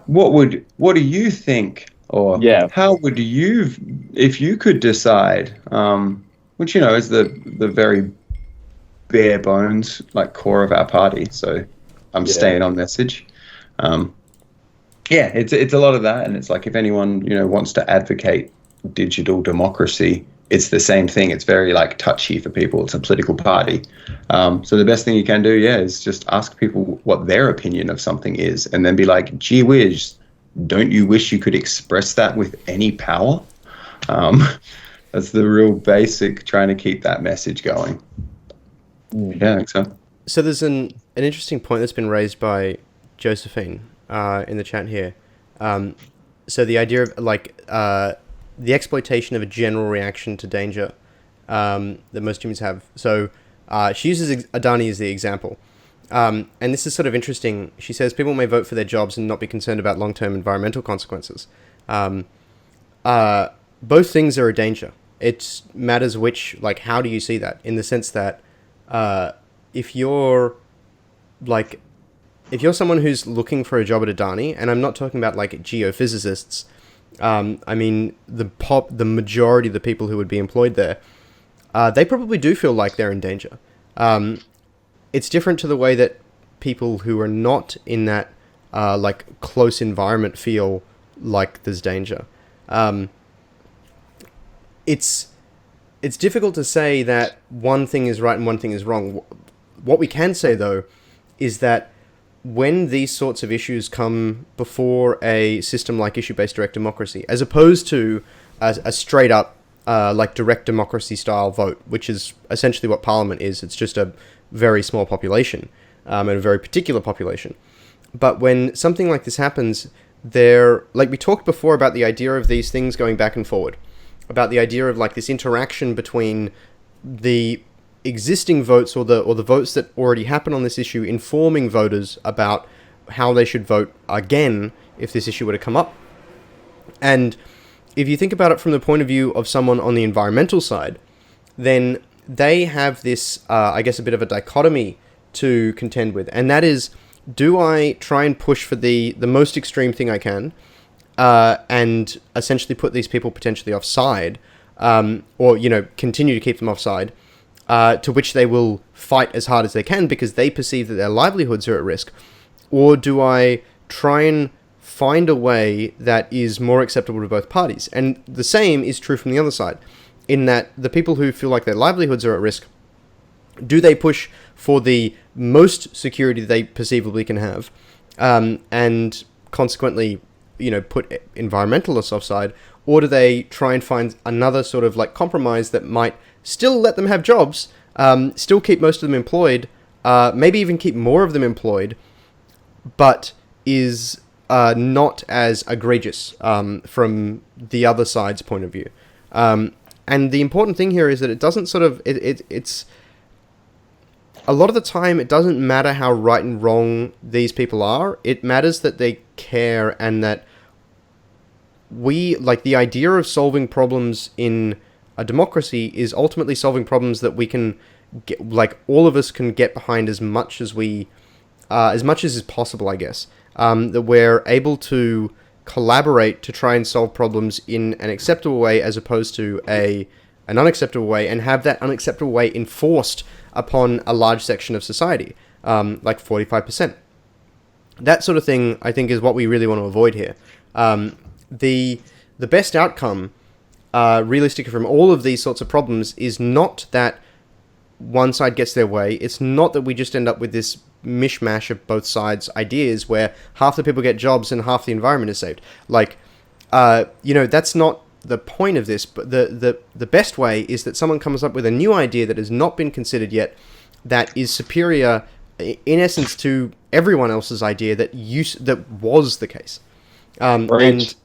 what do you think? Or how would you, if you could decide, which, is the very bare bones, core of our party. So I'm staying on message. It's a lot of that. And it's like, if anyone, wants to advocate digital democracy, it's the same thing. It's very touchy for people. It's a political party. So the best thing you can do, is just ask people what their opinion of something is, and then be like, gee whiz, don't you wish you could express that with any power? That's the real basic, trying to keep that message going. Yeah, I think so. So there's an interesting point that's been raised by Josephine in the chat here. So the idea of the exploitation of a general reaction to danger that most humans have. So she uses Adani as the example. And this is sort of interesting. She says people may vote for their jobs and not be concerned about long-term environmental consequences. Both things are a danger. It matters which, how do you see that? In the sense that if you're someone who's looking for a job at Adani, and I'm not talking about geophysicists, I mean, the majority of the people who would be employed there, they probably do feel like they're in danger. It's different to the way that people who are not in that like close environment feel like there's danger. It's difficult to say that one thing is right and one thing is wrong. What we can say, though, is that when these sorts of issues come before a system like issue-based direct democracy, as opposed to a straight-up like direct democracy style vote, which is essentially what Parliament is. It's just a very small population and a very particular population. But when something like this happens, like we talked before about the idea of these things going back and forward, about the idea of like this interaction between the existing votes or the votes that already happen on this issue, informing voters about how they should vote again if this issue were to come up. And if you think about it from the point of view of someone on the environmental side, then they have this, I guess, a bit of a dichotomy to contend with. And that is, do I try and push for the most extreme thing I can and essentially put these people potentially offside, or, continue to keep them offside, to which they will fight as hard as they can because they perceive that their livelihoods are at risk? Or do I try and find a way that is more acceptable to both parties? And the same is true from the other side, in that the people who feel like their livelihoods are at risk, do they push for the most security they perceivably can have, and consequently, put environmentalists offside? Or do they try and find another sort of like compromise that might still let them have jobs, still keep most of them employed, maybe even keep more of them employed, but is not as egregious from the other side's point of view? And the important thing here is that it doesn't sort of... It's... A lot of the time, it doesn't matter how right and wrong these people are. It matters that they care, and that the idea of solving problems in a democracy is ultimately solving problems that we can get, all of us can get behind as much as is possible, I guess. That we're able to collaborate to try and solve problems in an acceptable way as opposed to an unacceptable way, and have that unacceptable way enforced upon a large section of society, like 45%. That sort of thing, I think, is what we really want to avoid here. The best outcome, realistically, from all of these sorts of problems is not that one side gets their way. It's not that we just end up with this mishmash of both sides' ideas where half the people get jobs and half the environment is saved. That's not the point of this, but the best way is that someone comes up with a new idea that has not been considered yet, that is superior, in essence, to everyone else's idea that was the case. And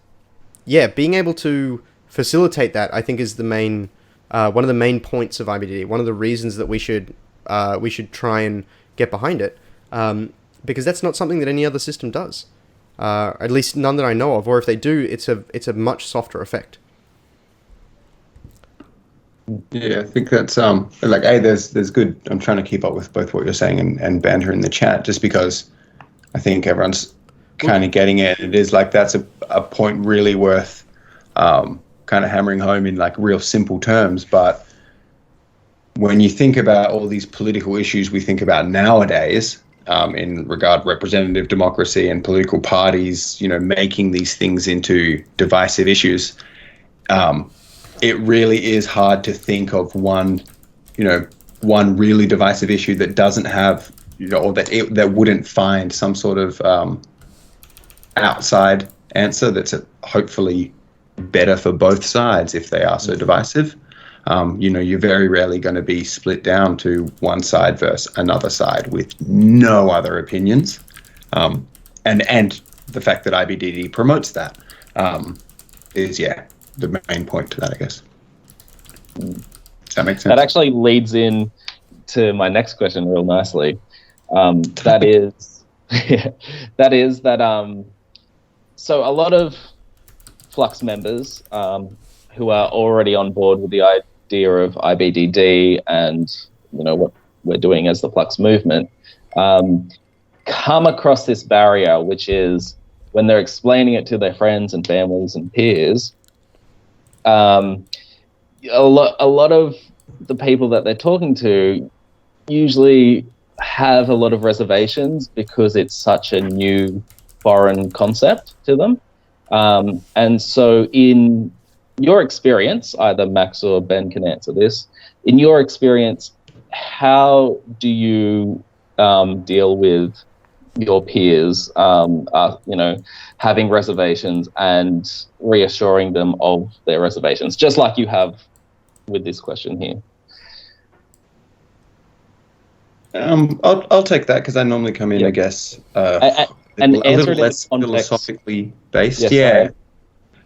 yeah, being able to facilitate that, I think, is the main one of the main points of IBDD. One of the reasons that we should try and get behind it, because that's not something that any other system does. At least none that I know of. Or if they do, it's a much softer effect. Yeah, I think that's there's good. I'm trying to keep up with both what you're saying and banter in the chat, just because I think everyone's kind of getting it. It is like that's a point really worth kind of hammering home in like real simple terms. But when you think about all these political issues we think about nowadays, in regard representative democracy and political parties, making these things into divisive issues, it really is hard to think of one really divisive issue that doesn't have, or that wouldn't find some sort of outside answer that's hopefully better for both sides if they are so divisive. You're very rarely going to be split down to one side versus another side with no other opinions. And the fact that IBDD promotes that is the main point to that, I guess. Does that make sense? That actually leads in to my next question real nicely. That is that so a lot of Flux members who are already on board with the idea of IBDD and what we're doing as the Flux movement come across this barrier, which is when they're explaining it to their friends and families and peers, a lot of the people that they're talking to usually have a lot of reservations because it's such a new foreign concept to them. And so in your experience, either Max or Ben can answer this, in your experience, how do you deal with your peers, having reservations and reassuring them of their reservations, just like you have with this question here? I'll take that because I normally come in, I guess, and a answer little it less in the context, philosophically based. answer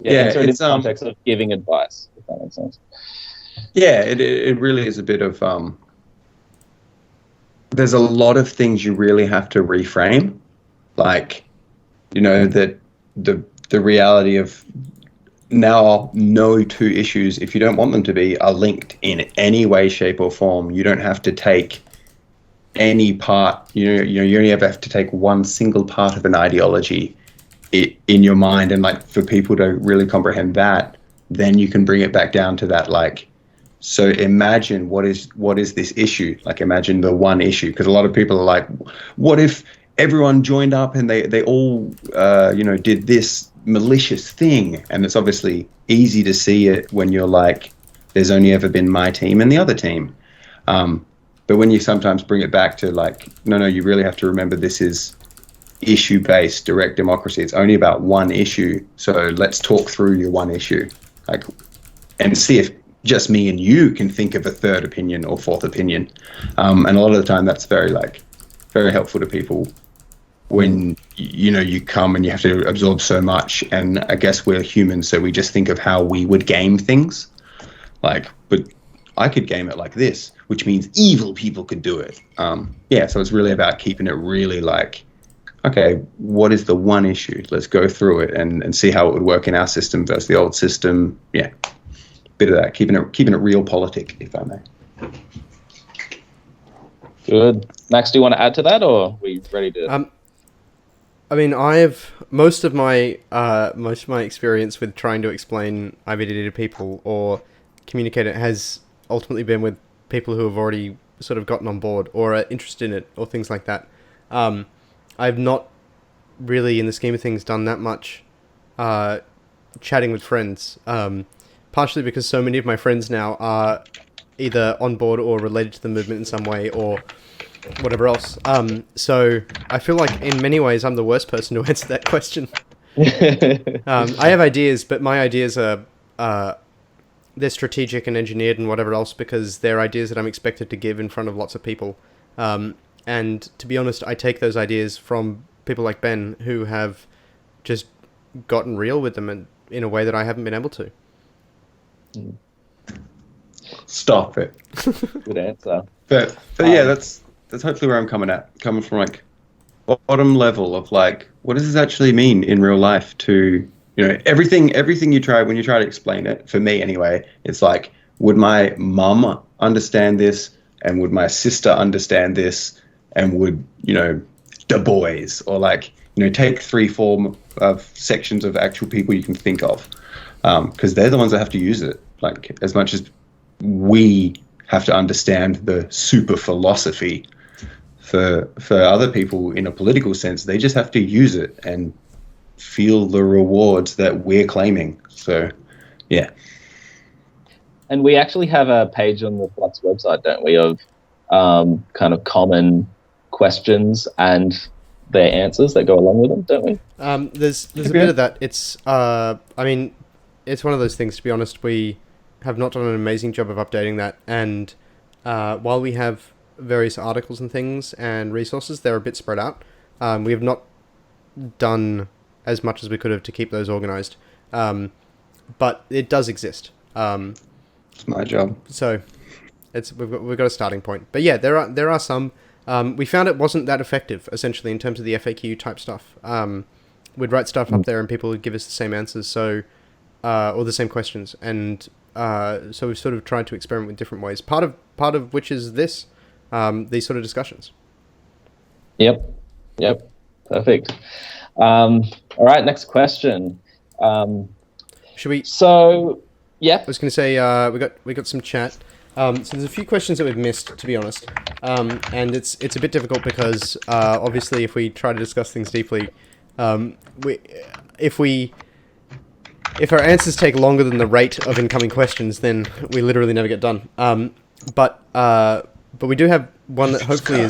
it in It's the context of giving advice, if that makes sense. Yeah, it really is a bit of there's a lot of things you really have to reframe, like, that the reality of now no two issues, if you don't want them to be, are linked in any way, shape, or form. You don't have to take any part. You only ever have to take one single part of an ideology in your mind, and like for people to really comprehend that, then you can bring it back down to that, like. So imagine what is this issue? Like, imagine the one issue, because a lot of people are like, what if everyone joined up and they all did this malicious thing? And it's obviously easy to see it when you're like, there's only ever been my team and the other team. But when you sometimes bring it back to like, no, you really have to remember this is issue-based direct democracy. It's only about one issue. So let's talk through your one issue, like, and see if just me and you can think of a third opinion or fourth opinion. And a lot of the time that's very helpful to people when, you come and you have to absorb so much. And I guess we're humans, so we just think of how we would game things. Like, but I could game it like this, which means evil people could do it. So it's really about keeping it really like, okay, what is the one issue? Let's go through it and see how it would work in our system versus the old system. Yeah. Bit of that, keeping it real politic, if I may. Good. Max, do you want to add to that, or are we ready to? I mean, I've most of my experience with trying to explain IBDD to people or communicate it has ultimately been with people who have already sort of gotten on board or are interested in it or things like that. I've not really, in the scheme of things, done that much chatting with friends. Partially because so many of my friends now are either on board or related to the movement in some way or whatever else. So I feel like in many ways I'm the worst person to answer that question. I have ideas, but my ideas are they're strategic and engineered and whatever else because they're ideas that I'm expected to give in front of lots of people. And to be honest, I take those ideas from people like Ben who have just gotten real with them and in a way that I haven't been able to. Stop it. Good answer. But yeah, that's hopefully where I'm coming from, like bottom level of like, what does this actually mean in real life to, everything you try, when you try to explain it, for me anyway, it's like, would my mum understand this, and would my sister understand this, and would, Du Bois, or like, take 3-4 of sections of actual people you can think of, because they're the ones that have to use it. Like, as much as we have to understand the super philosophy, for other people in a political sense, they just have to use it and feel the rewards that we're claiming. So, yeah. And we actually have a page on the Flux website, don't we, of kind of common questions and their answers that go along with them, don't we? There's a bit of that. It's it's one of those things, to be honest, we have not done an amazing job of updating that, and while we have various articles and things and resources, they're a bit spread out. We have not done as much as we could have to keep those organized, but it does exist. It's my job. So we've got a starting point. But yeah, there are some. We found it wasn't that effective, essentially, in terms of the FAQ type stuff. We'd write stuff up there and people would give us the same answers, so or the same questions, and so we've sort of tried to experiment with different ways. Part of which is this, these sort of discussions. Yep, perfect. All right, next question. Should we? So, yeah. I was going to say we got some chat. So there's a few questions that we've missed, to be honest, and it's a bit difficult because obviously if we try to discuss things deeply, if our answers take longer than the rate of incoming questions, then we literally never get done. But we do have one that hopefully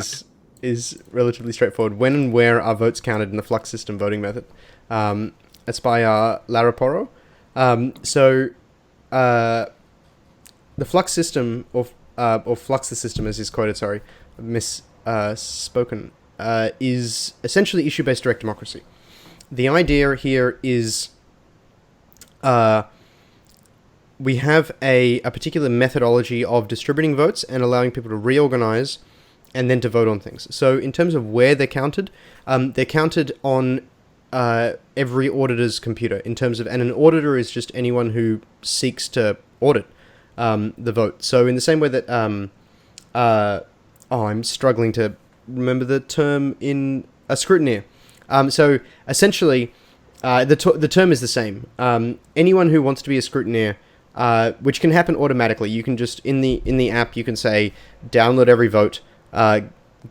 is relatively straightforward. When and where are votes counted in the Flux system voting method? That's by Lara Porro. The Flux system, or Flux the system as is quoted, sorry, misspoken, is essentially issue-based direct democracy. The idea here is we have a particular methodology of distributing votes and allowing people to reorganize and then to vote on things. So in terms of where they're counted on every auditor's computer in terms of, and an auditor is just anyone who seeks to audit the vote. So in the same way that, I'm struggling to remember the term in a scrutineer. So essentially, the term is the same. Anyone who wants to be a scrutineer, which can happen automatically, you can just, in the app, you can say, download every vote,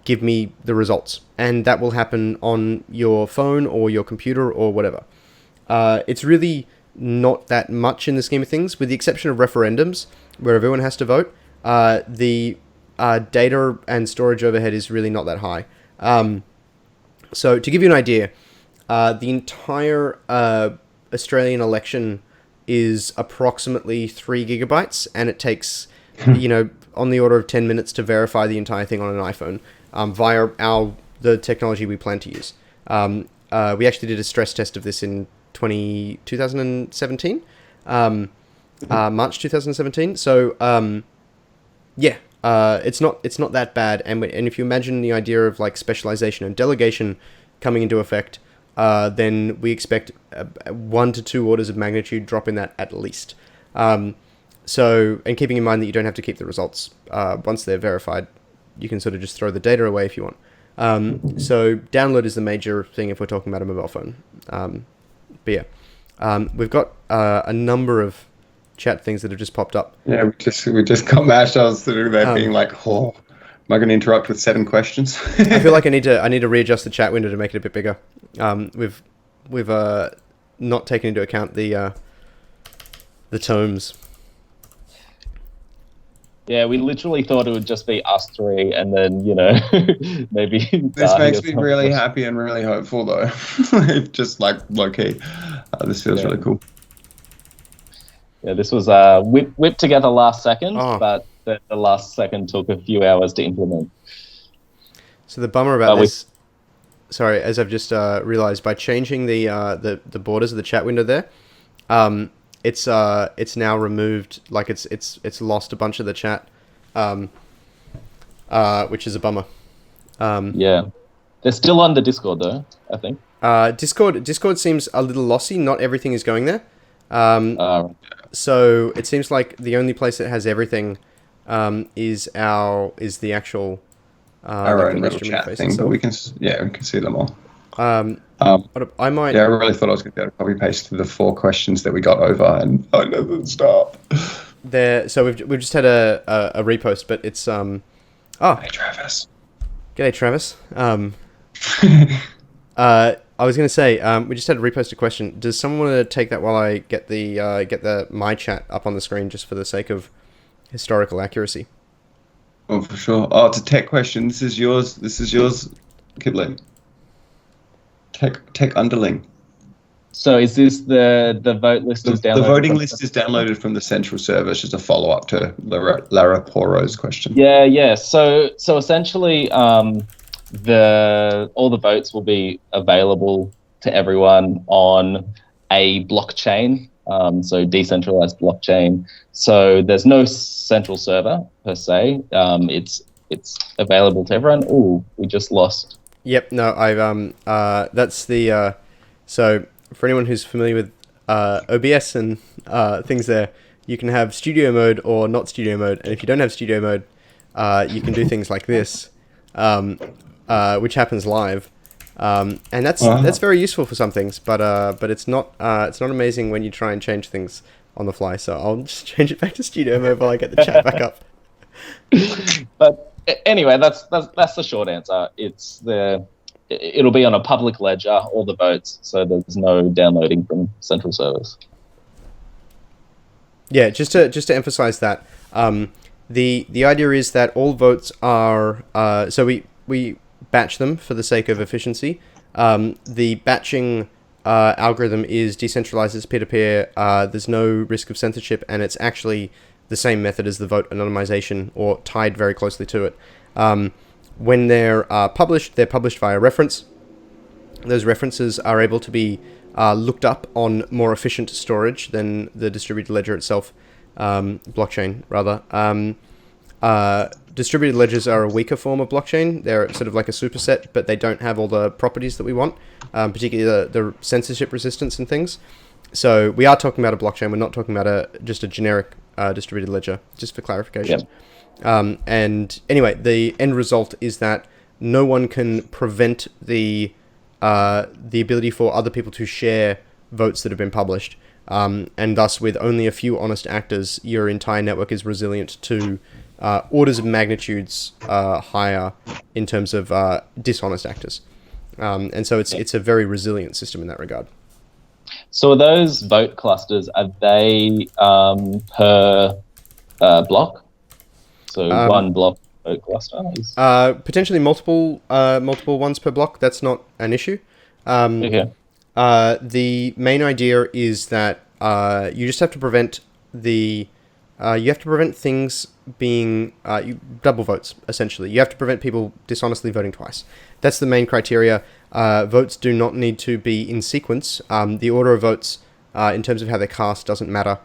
give me the results. And that will happen on your phone or your computer or whatever. It's really not that much in the scheme of things, with the exception of referendums, where everyone has to vote. The data and storage overhead is really not that high. So to give you an idea, the entire Australian election is approximately 3 gigabytes, and it takes, on the order of 10 minutes to verify the entire thing on an iPhone via the technology we plan to use. We actually did a stress test of this in 2017, March 2017. So it's not that bad. And if you imagine the idea of like specialization and delegation coming into effect, then we expect 1 to 2 orders of magnitude drop in that at least. So, and keeping in mind that you don't have to keep the results once they're verified, you can sort of just throw the data away if you want. So download is the major thing if we're talking about a mobile phone. But yeah, we've got a number of chat things that have just popped up. Yeah, we just got mashed. I was sitting there being like, am I going to interrupt with 7 questions? I feel like I need to readjust the chat window to make it a bit bigger. We've not taken into account the tomes. Yeah, we literally thought it would just be us 3, and then maybe. This makes me really happy and really hopeful, though. Just like low key, this feels really cool. Yeah, this was whipped together last second, but the last second took a few hours to implement. So the bummer about this, sorry, as I've just realized, by changing the borders of the chat window there, it's now removed, like it's lost a bunch of the chat, which is a bummer. Yeah, they're still on the Discord though, I think. Discord seems a little lossy. Not everything is going there. So it seems like the only place that has everything is the actual our own little chat thing, but we can see them all. I might. Yeah, I really thought I was going to be able to copy paste the 4 questions that we got over, and I never stop. So we've just had a repost, but it's Hey Travis. G'day Travis. I was going to say we just had to repost a question. Does someone want to take that while I get the my chat up on the screen just for the sake of historical accuracy? Oh, for sure. Oh, it's a tech question. This is yours, Kipling. Tech underling. So is this the vote list is downloaded? The voting list is downloaded from the central server. It's just a follow-up to Lara Poro's question. Yeah. So essentially, all the votes will be available to everyone on a blockchain, so decentralized blockchain. So there's no central server per se. It's available to everyone. Ooh, we just lost. Yep. No, I've that's the so for anyone who's familiar with OBS and things there, you can have studio mode or not studio mode, and if you don't have studio mode, you can do things like this, which happens live. And that's very useful for some things, but it's not amazing when you try and change things on the fly. So I'll just change it back to studio mode while I get the chat back up. But anyway, that's the short answer. It'll be on a public ledger, all the votes, so there's no downloading from central servers. Yeah, just to emphasize that, the idea is that all votes are so we batch them for the sake of efficiency. The batching algorithm is decentralized, it's peer-to-peer. There's no risk of censorship, and it's actually the same method as the vote anonymization, or tied very closely to it. When they're published via reference. Those references are able to be looked up on more efficient storage than the distributed ledger itself, blockchain rather. Distributed ledgers are a weaker form of blockchain. They're sort of like a superset, but they don't have all the properties that we want, particularly the censorship resistance and things. So we are talking about a blockchain. We're not talking about just a generic distributed ledger, just for clarification. Yep. And anyway, the end result is that no one can prevent the ability for other people to share votes that have been published. And thus, with only a few honest actors, your entire network is resilient to orders of magnitudes higher in terms of dishonest actors. And so it's a very resilient system in that regard. So are those vote clusters, are they per block? So one block vote cluster is... potentially multiple ones per block. That's not an issue. Okay. The main idea is that you just have to prevent things being double votes, essentially. You have to prevent people dishonestly voting twice. That's the main criteria. Votes do not need to be in sequence. The order of votes, in terms of how they're cast, doesn't matter.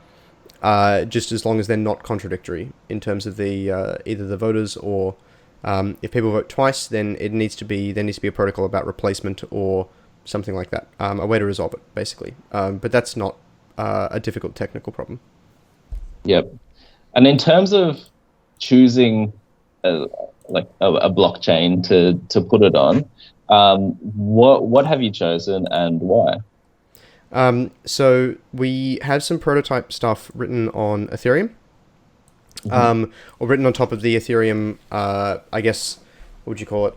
Just as long as they're not contradictory in terms of the either the voters or if people vote twice, then there needs to be a protocol about replacement or something like that, a way to resolve it, basically. But that's not a difficult technical problem. Yep. And in terms of choosing a blockchain to put it on, what have you chosen and why? So we have some prototype stuff written on Ethereum, or written on top of the Ethereum, I guess, what would you call it?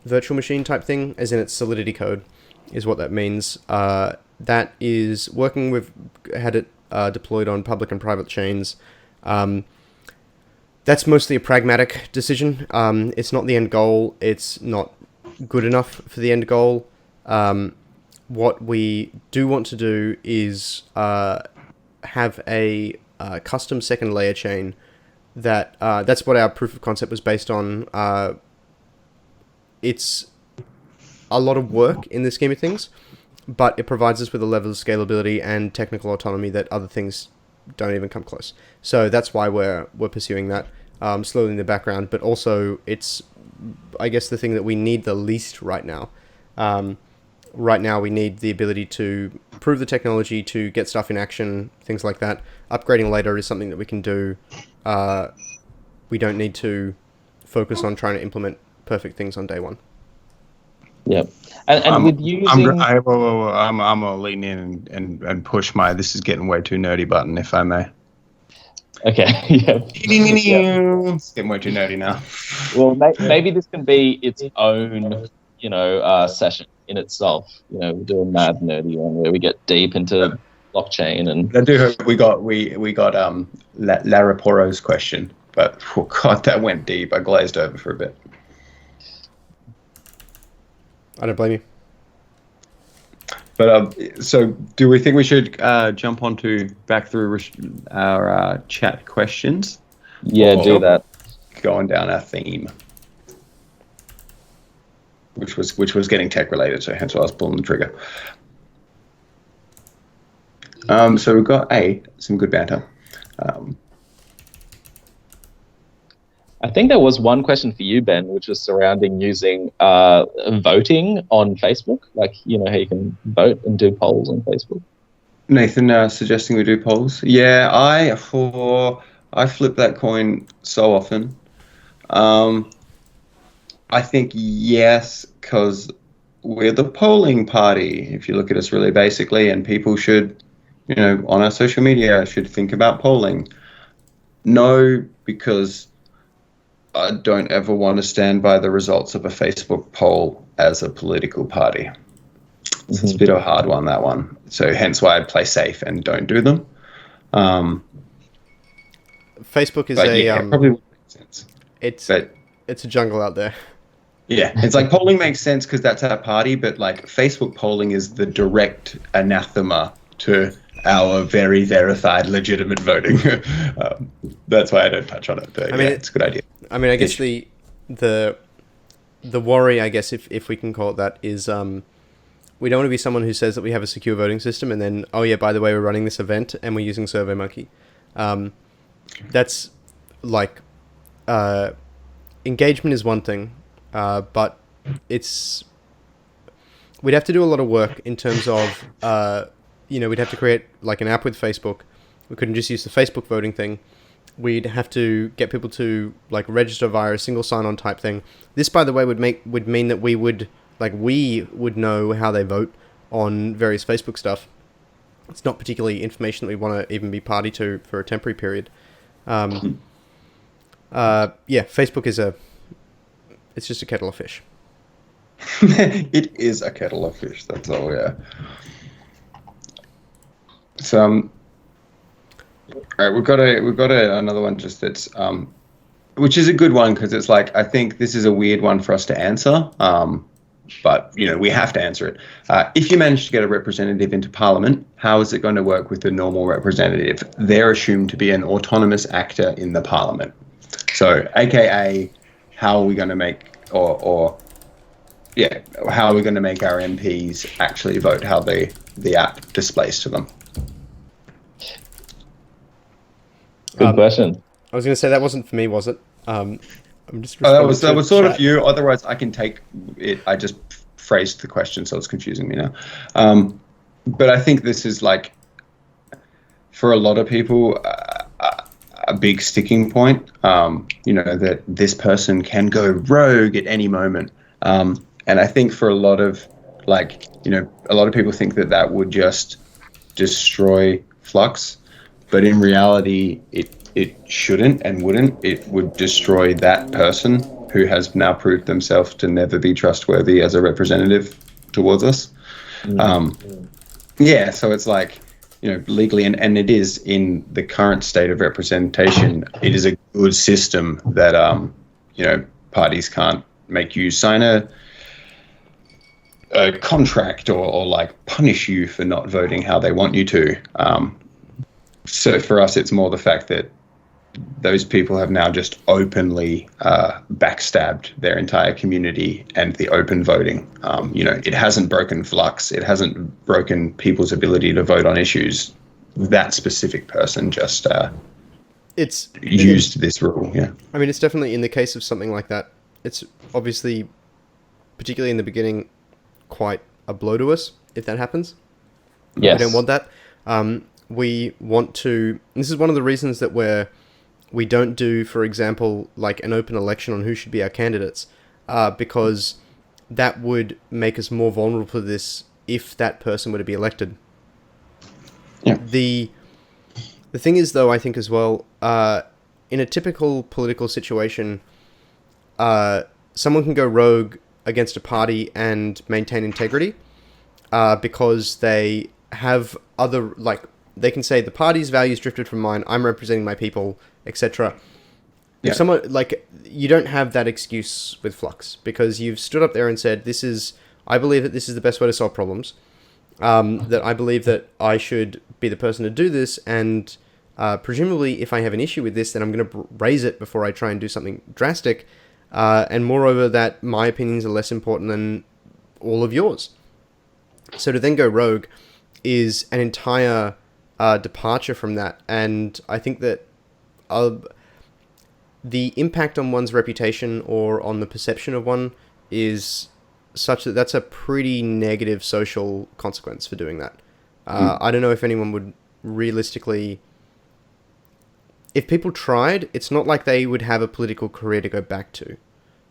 Virtual machine type thing, as in its Solidity code is what that means. That is working with, had it deployed on public and private chains. That's mostly a pragmatic decision. It's not the end goal. It's not good enough for the end goal. What we do want to do is have a custom second layer chain that's what our proof of concept was based on. It's a lot of work in the scheme of things, but it provides us with a level of scalability and technical autonomy that other things don't even come close. So that's why we're pursuing that slowly in the background, but also it's, I guess, the thing that we need the least right now. Right now, we need the ability to prove the technology, to get stuff in action, things like that. Upgrading later is something that we can do. We don't need to focus on trying to implement perfect things on day one. Yep. And with using... I'm gonna lean in and push my "this is getting way too nerdy" button, if I may. Okay. Yeah. It's getting way too nerdy now. Well, maybe this can be its own, session in itself. We'll do a mad nerdy one where we get deep into blockchain and. I do hope we got Laraporo's question, but oh god, that went deep. I glazed over for a bit. I don't blame you. But so, do we think we should jump back through our chat questions? Yeah, do that. Going down our theme, which was getting tech related, so hence why I was pulling the trigger. So we've got some good banter. I think there was one question for you, Ben, which was surrounding using voting on Facebook. Like, how you can vote and do polls on Facebook. Nathan suggesting we do polls. Yeah, I flip that coin so often. I think yes, because we're the polling party, if you look at us really basically, and people should, on our social media, should think about polling. No, because I don't ever want to stand by the results of a Facebook poll as a political party. So it's a bit of a hard one, that one. So hence why I play safe and don't do them. Facebook is it probably would make sense. It's a jungle out there. Yeah, it's like polling makes sense because that's our party, but like Facebook polling is the direct anathema to our very verified, legitimate voting. That's why I don't touch on it. But I mean, it's a good idea. I mean, I guess the worry, I guess, if we can call it that, is we don't want to be someone who says that we have a secure voting system and then, oh yeah, by the way, we're running this event and we're using SurveyMonkey. That's like engagement is one thing, but we'd have to do a lot of work in terms of we'd have to create like an app with Facebook. We couldn't just use the Facebook voting thing. We'd have to get people to like register via a single sign-on type thing. This, by the way, would mean that we would know how they vote on various Facebook stuff. It's not particularly information that we want to even be party to for a temporary period. Facebook it's just a kettle of fish. It is a kettle of fish. That's all. Yeah. So, all right, we've got another one just that's which is a good one because it's like I think this is a weird one for us to answer. But we have to answer it. If you manage to get a representative into Parliament, how is it going to work with the normal representative? They're assumed to be an autonomous actor in the Parliament. So, AKA, how are we going to make how are we going to make our MPs actually vote? How the app displays to them? Good question. I was going to say that wasn't for me, was it? I'm just that was sort of you. Otherwise, I can take it. I just phrased the question, so it's confusing me now. But I think this is like, for a lot of people, a big sticking point. That this person can go rogue at any moment. And I think for a lot of people think that would just destroy Flux. But in reality, it shouldn't and wouldn't. It would destroy that person who has now proved themselves to never be trustworthy as a representative towards us. So it's like, legally, and it is in the current state of representation, it is a good system that, parties can't make you sign a contract or like punish you for not voting how they want you to. So for us, it's more the fact that those people have now just openly backstabbed their entire community and the open voting. It hasn't broken Flux. It hasn't broken people's ability to vote on issues. That specific person just used this rule. Yeah. I mean, it's definitely in the case of something like that. It's obviously, particularly in the beginning, quite a blow to us if that happens. Yes. We don't want that. We want to. This is one of the reasons that we don't do, for example, like an open election on who should be our candidates, because that would make us more vulnerable to this if that person were to be elected. Yeah. The thing is, though, I think as well, in a typical political situation, someone can go rogue against a party and maintain integrity, because they have other, like, they can say the party's values drifted from mine, I'm representing my people, etc. Yeah. If someone, like, you don't have that excuse with Flux, because you've stood up there and said, I believe that this is the best way to solve problems, that I believe that I should be the person to do this, and presumably if I have an issue with this, then I'm going to raise it before I try and do something drastic, and moreover that my opinions are less important than all of yours. So to then go rogue is an entire departure from that, and I think that the impact on one's reputation or on the perception of one is such that that's a pretty negative social consequence for doing that. I don't know if anyone would realistically... If people tried, it's not like they would have a political career to go back to.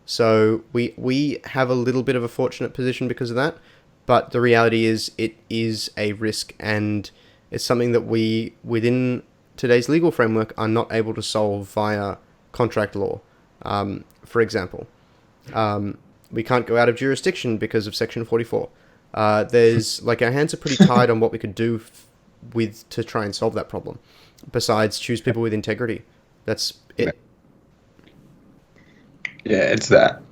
So we have a little bit of a fortunate position because of that, but the reality is it is a risk, and it's something that we, within today's legal framework, are not able to solve via contract law. For example, we can't go out of jurisdiction because of Section 44. There's like, our hands are pretty tied on what we could do to try and solve that problem. Besides, choose people with integrity. That's it. Yeah, it's that.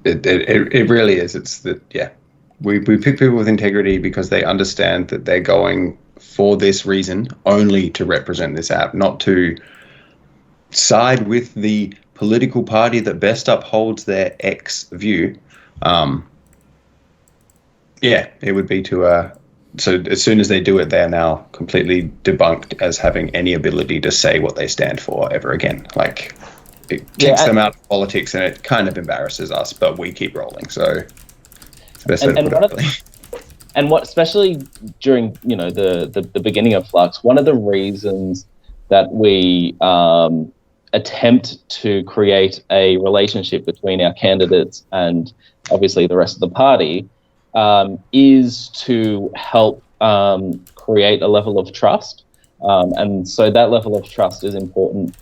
It really is. It's that. Yeah, we pick people with integrity because they understand that they're going for this reason only to represent this app, not to side with the political party that best upholds their X view. Yeah, it would be to. So as soon as they do it, they're now completely debunked as having any ability to say what they stand for ever again. Like, it kicks them out of politics, and it kind of embarrasses us, but we keep rolling. So it's the best way to put it. And what, especially during the beginning of Flux, one of the reasons that we attempt to create a relationship between our candidates and obviously the rest of the party is to help create a level of trust. And so that level of trust is important,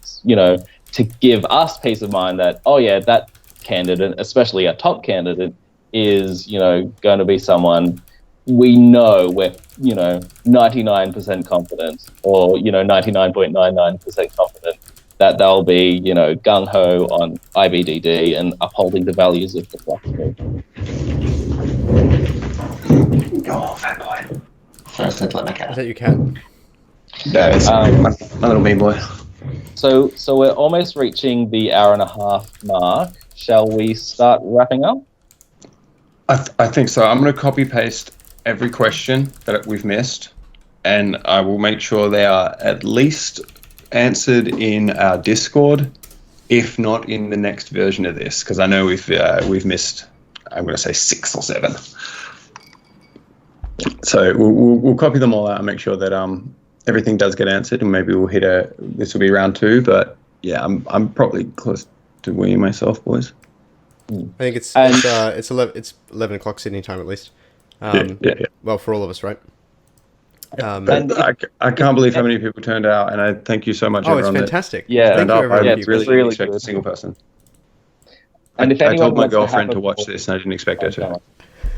to give us peace of mind that, oh yeah, that candidate, especially a top candidate, is, going to be someone we know we're, 99% confident, or, 99.99% confident that they'll be, gung-ho on IBDD and upholding the values of the Flux movement. Oh, fat boy. First, I'd let my cat. Is that your cat? No, it's my little mean boy. So we're almost reaching the hour and a half mark. Shall we start wrapping up? I think so. I'm going to copy paste every question that we've missed, and I will make sure they are at least answered in our Discord, if not in the next version of this, because I know we've missed, I'm going to say 6 or 7. So we'll copy them all out and make sure that everything does get answered, and maybe we'll hit this will be round 2, but yeah, I'm probably close to winning myself, boys. I think it's 11 o'clock Sydney time at least. Yeah. Well, for all of us, right? I can't believe how many people turned out, and I thank you so much. Oh, it's fantastic. Yeah, thank you, everyone. I it's really really didn't expect good. a single person. And if I anyone told my wants girlfriend have to watch this, and I didn't expect her to.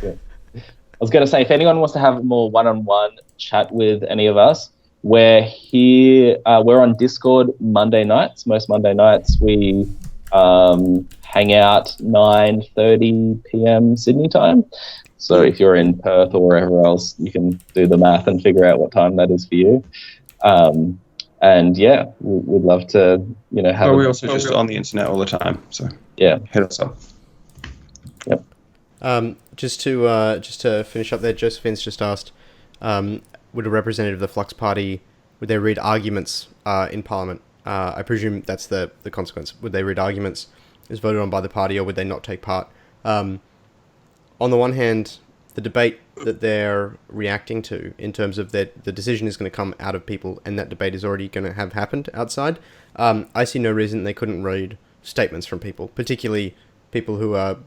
Yeah. I was going to say, if anyone wants to have a more one-on-one chat with any of us, we're here. We're on Discord Monday nights. Most Monday nights we hang out 9:30 p.m. Sydney time. So if you're in Perth or wherever else, you can do the math and figure out what time that is for you. And yeah, we'd love to, have. Well, we're also just on the internet all the time, so yeah, hit us up. Yep. Just to finish up there, Josephine's just asked, would a representative of the Flux Party, would they read arguments in Parliament? I presume that's the consequence. Would they read arguments as voted on by the party, or would they not take part? On the one hand, the debate that they're reacting to, in terms of the decision is going to come out of people, and that debate is already going to have happened outside. I see no reason they couldn't read statements from people, particularly people who are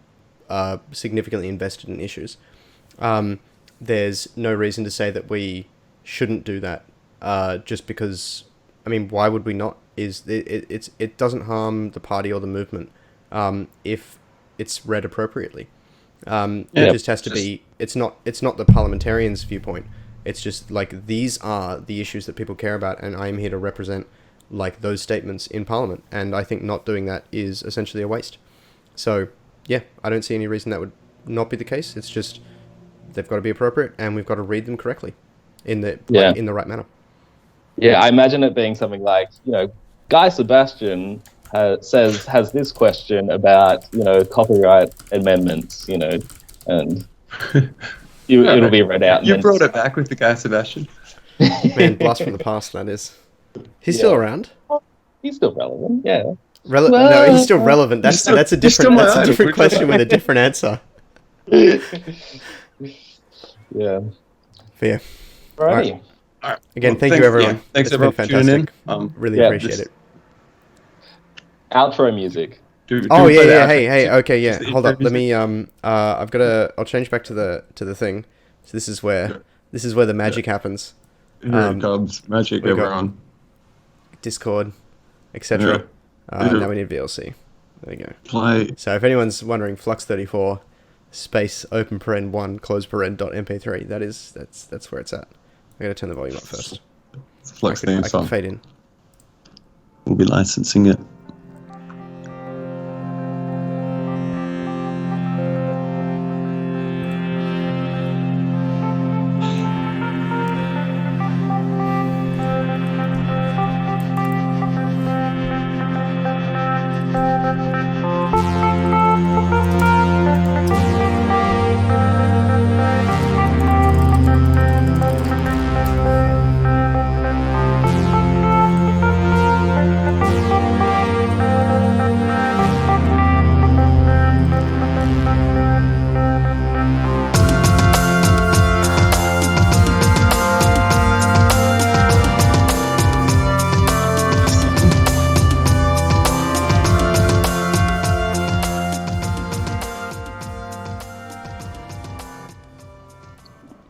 significantly invested in issues. There's no reason to say that we shouldn't do that, just because. I mean, why would we not? It doesn't harm the party or the movement if it's read appropriately. It just has to be. It's not the parliamentarians' viewpoint. It's just like, these are the issues that people care about, and I am here to represent like those statements in Parliament. And I think not doing that is essentially a waste. So yeah, I don't see any reason that would not be the case. It's just they've got to be appropriate, and we've got to read them correctly in the right manner. Yeah, I imagine it being something like, Guy Sebastian has this question about, copyright amendments, and it'll be read out. You brought it back with the Guy Sebastian. Man, blast from the past, that is. He's still around. He's still relevant, yeah. No, he's still relevant. That's a different question with a different answer. Yeah. Fair. Alrighty. All right. Again, thank you, everyone. Thanks it's everyone been for tuning fantastic. in. Really appreciate it. Outro music. Oh we yeah, play the yeah. outro? Hey. Okay, Just yeah. the Hold intro up. Let music? me. I'll change back to the thing. So this is where the magic happens. Here it comes. Magic, We've got everyone. Discord, Yeah. etc. Now we need VLC. There we go. Play. So if anyone's wondering, Flux 34 space open paren 1 close paren dot mp3. That's where it's at. I gotta turn the volume up first. It's Flux I theme can song. fade in. We'll be licensing it.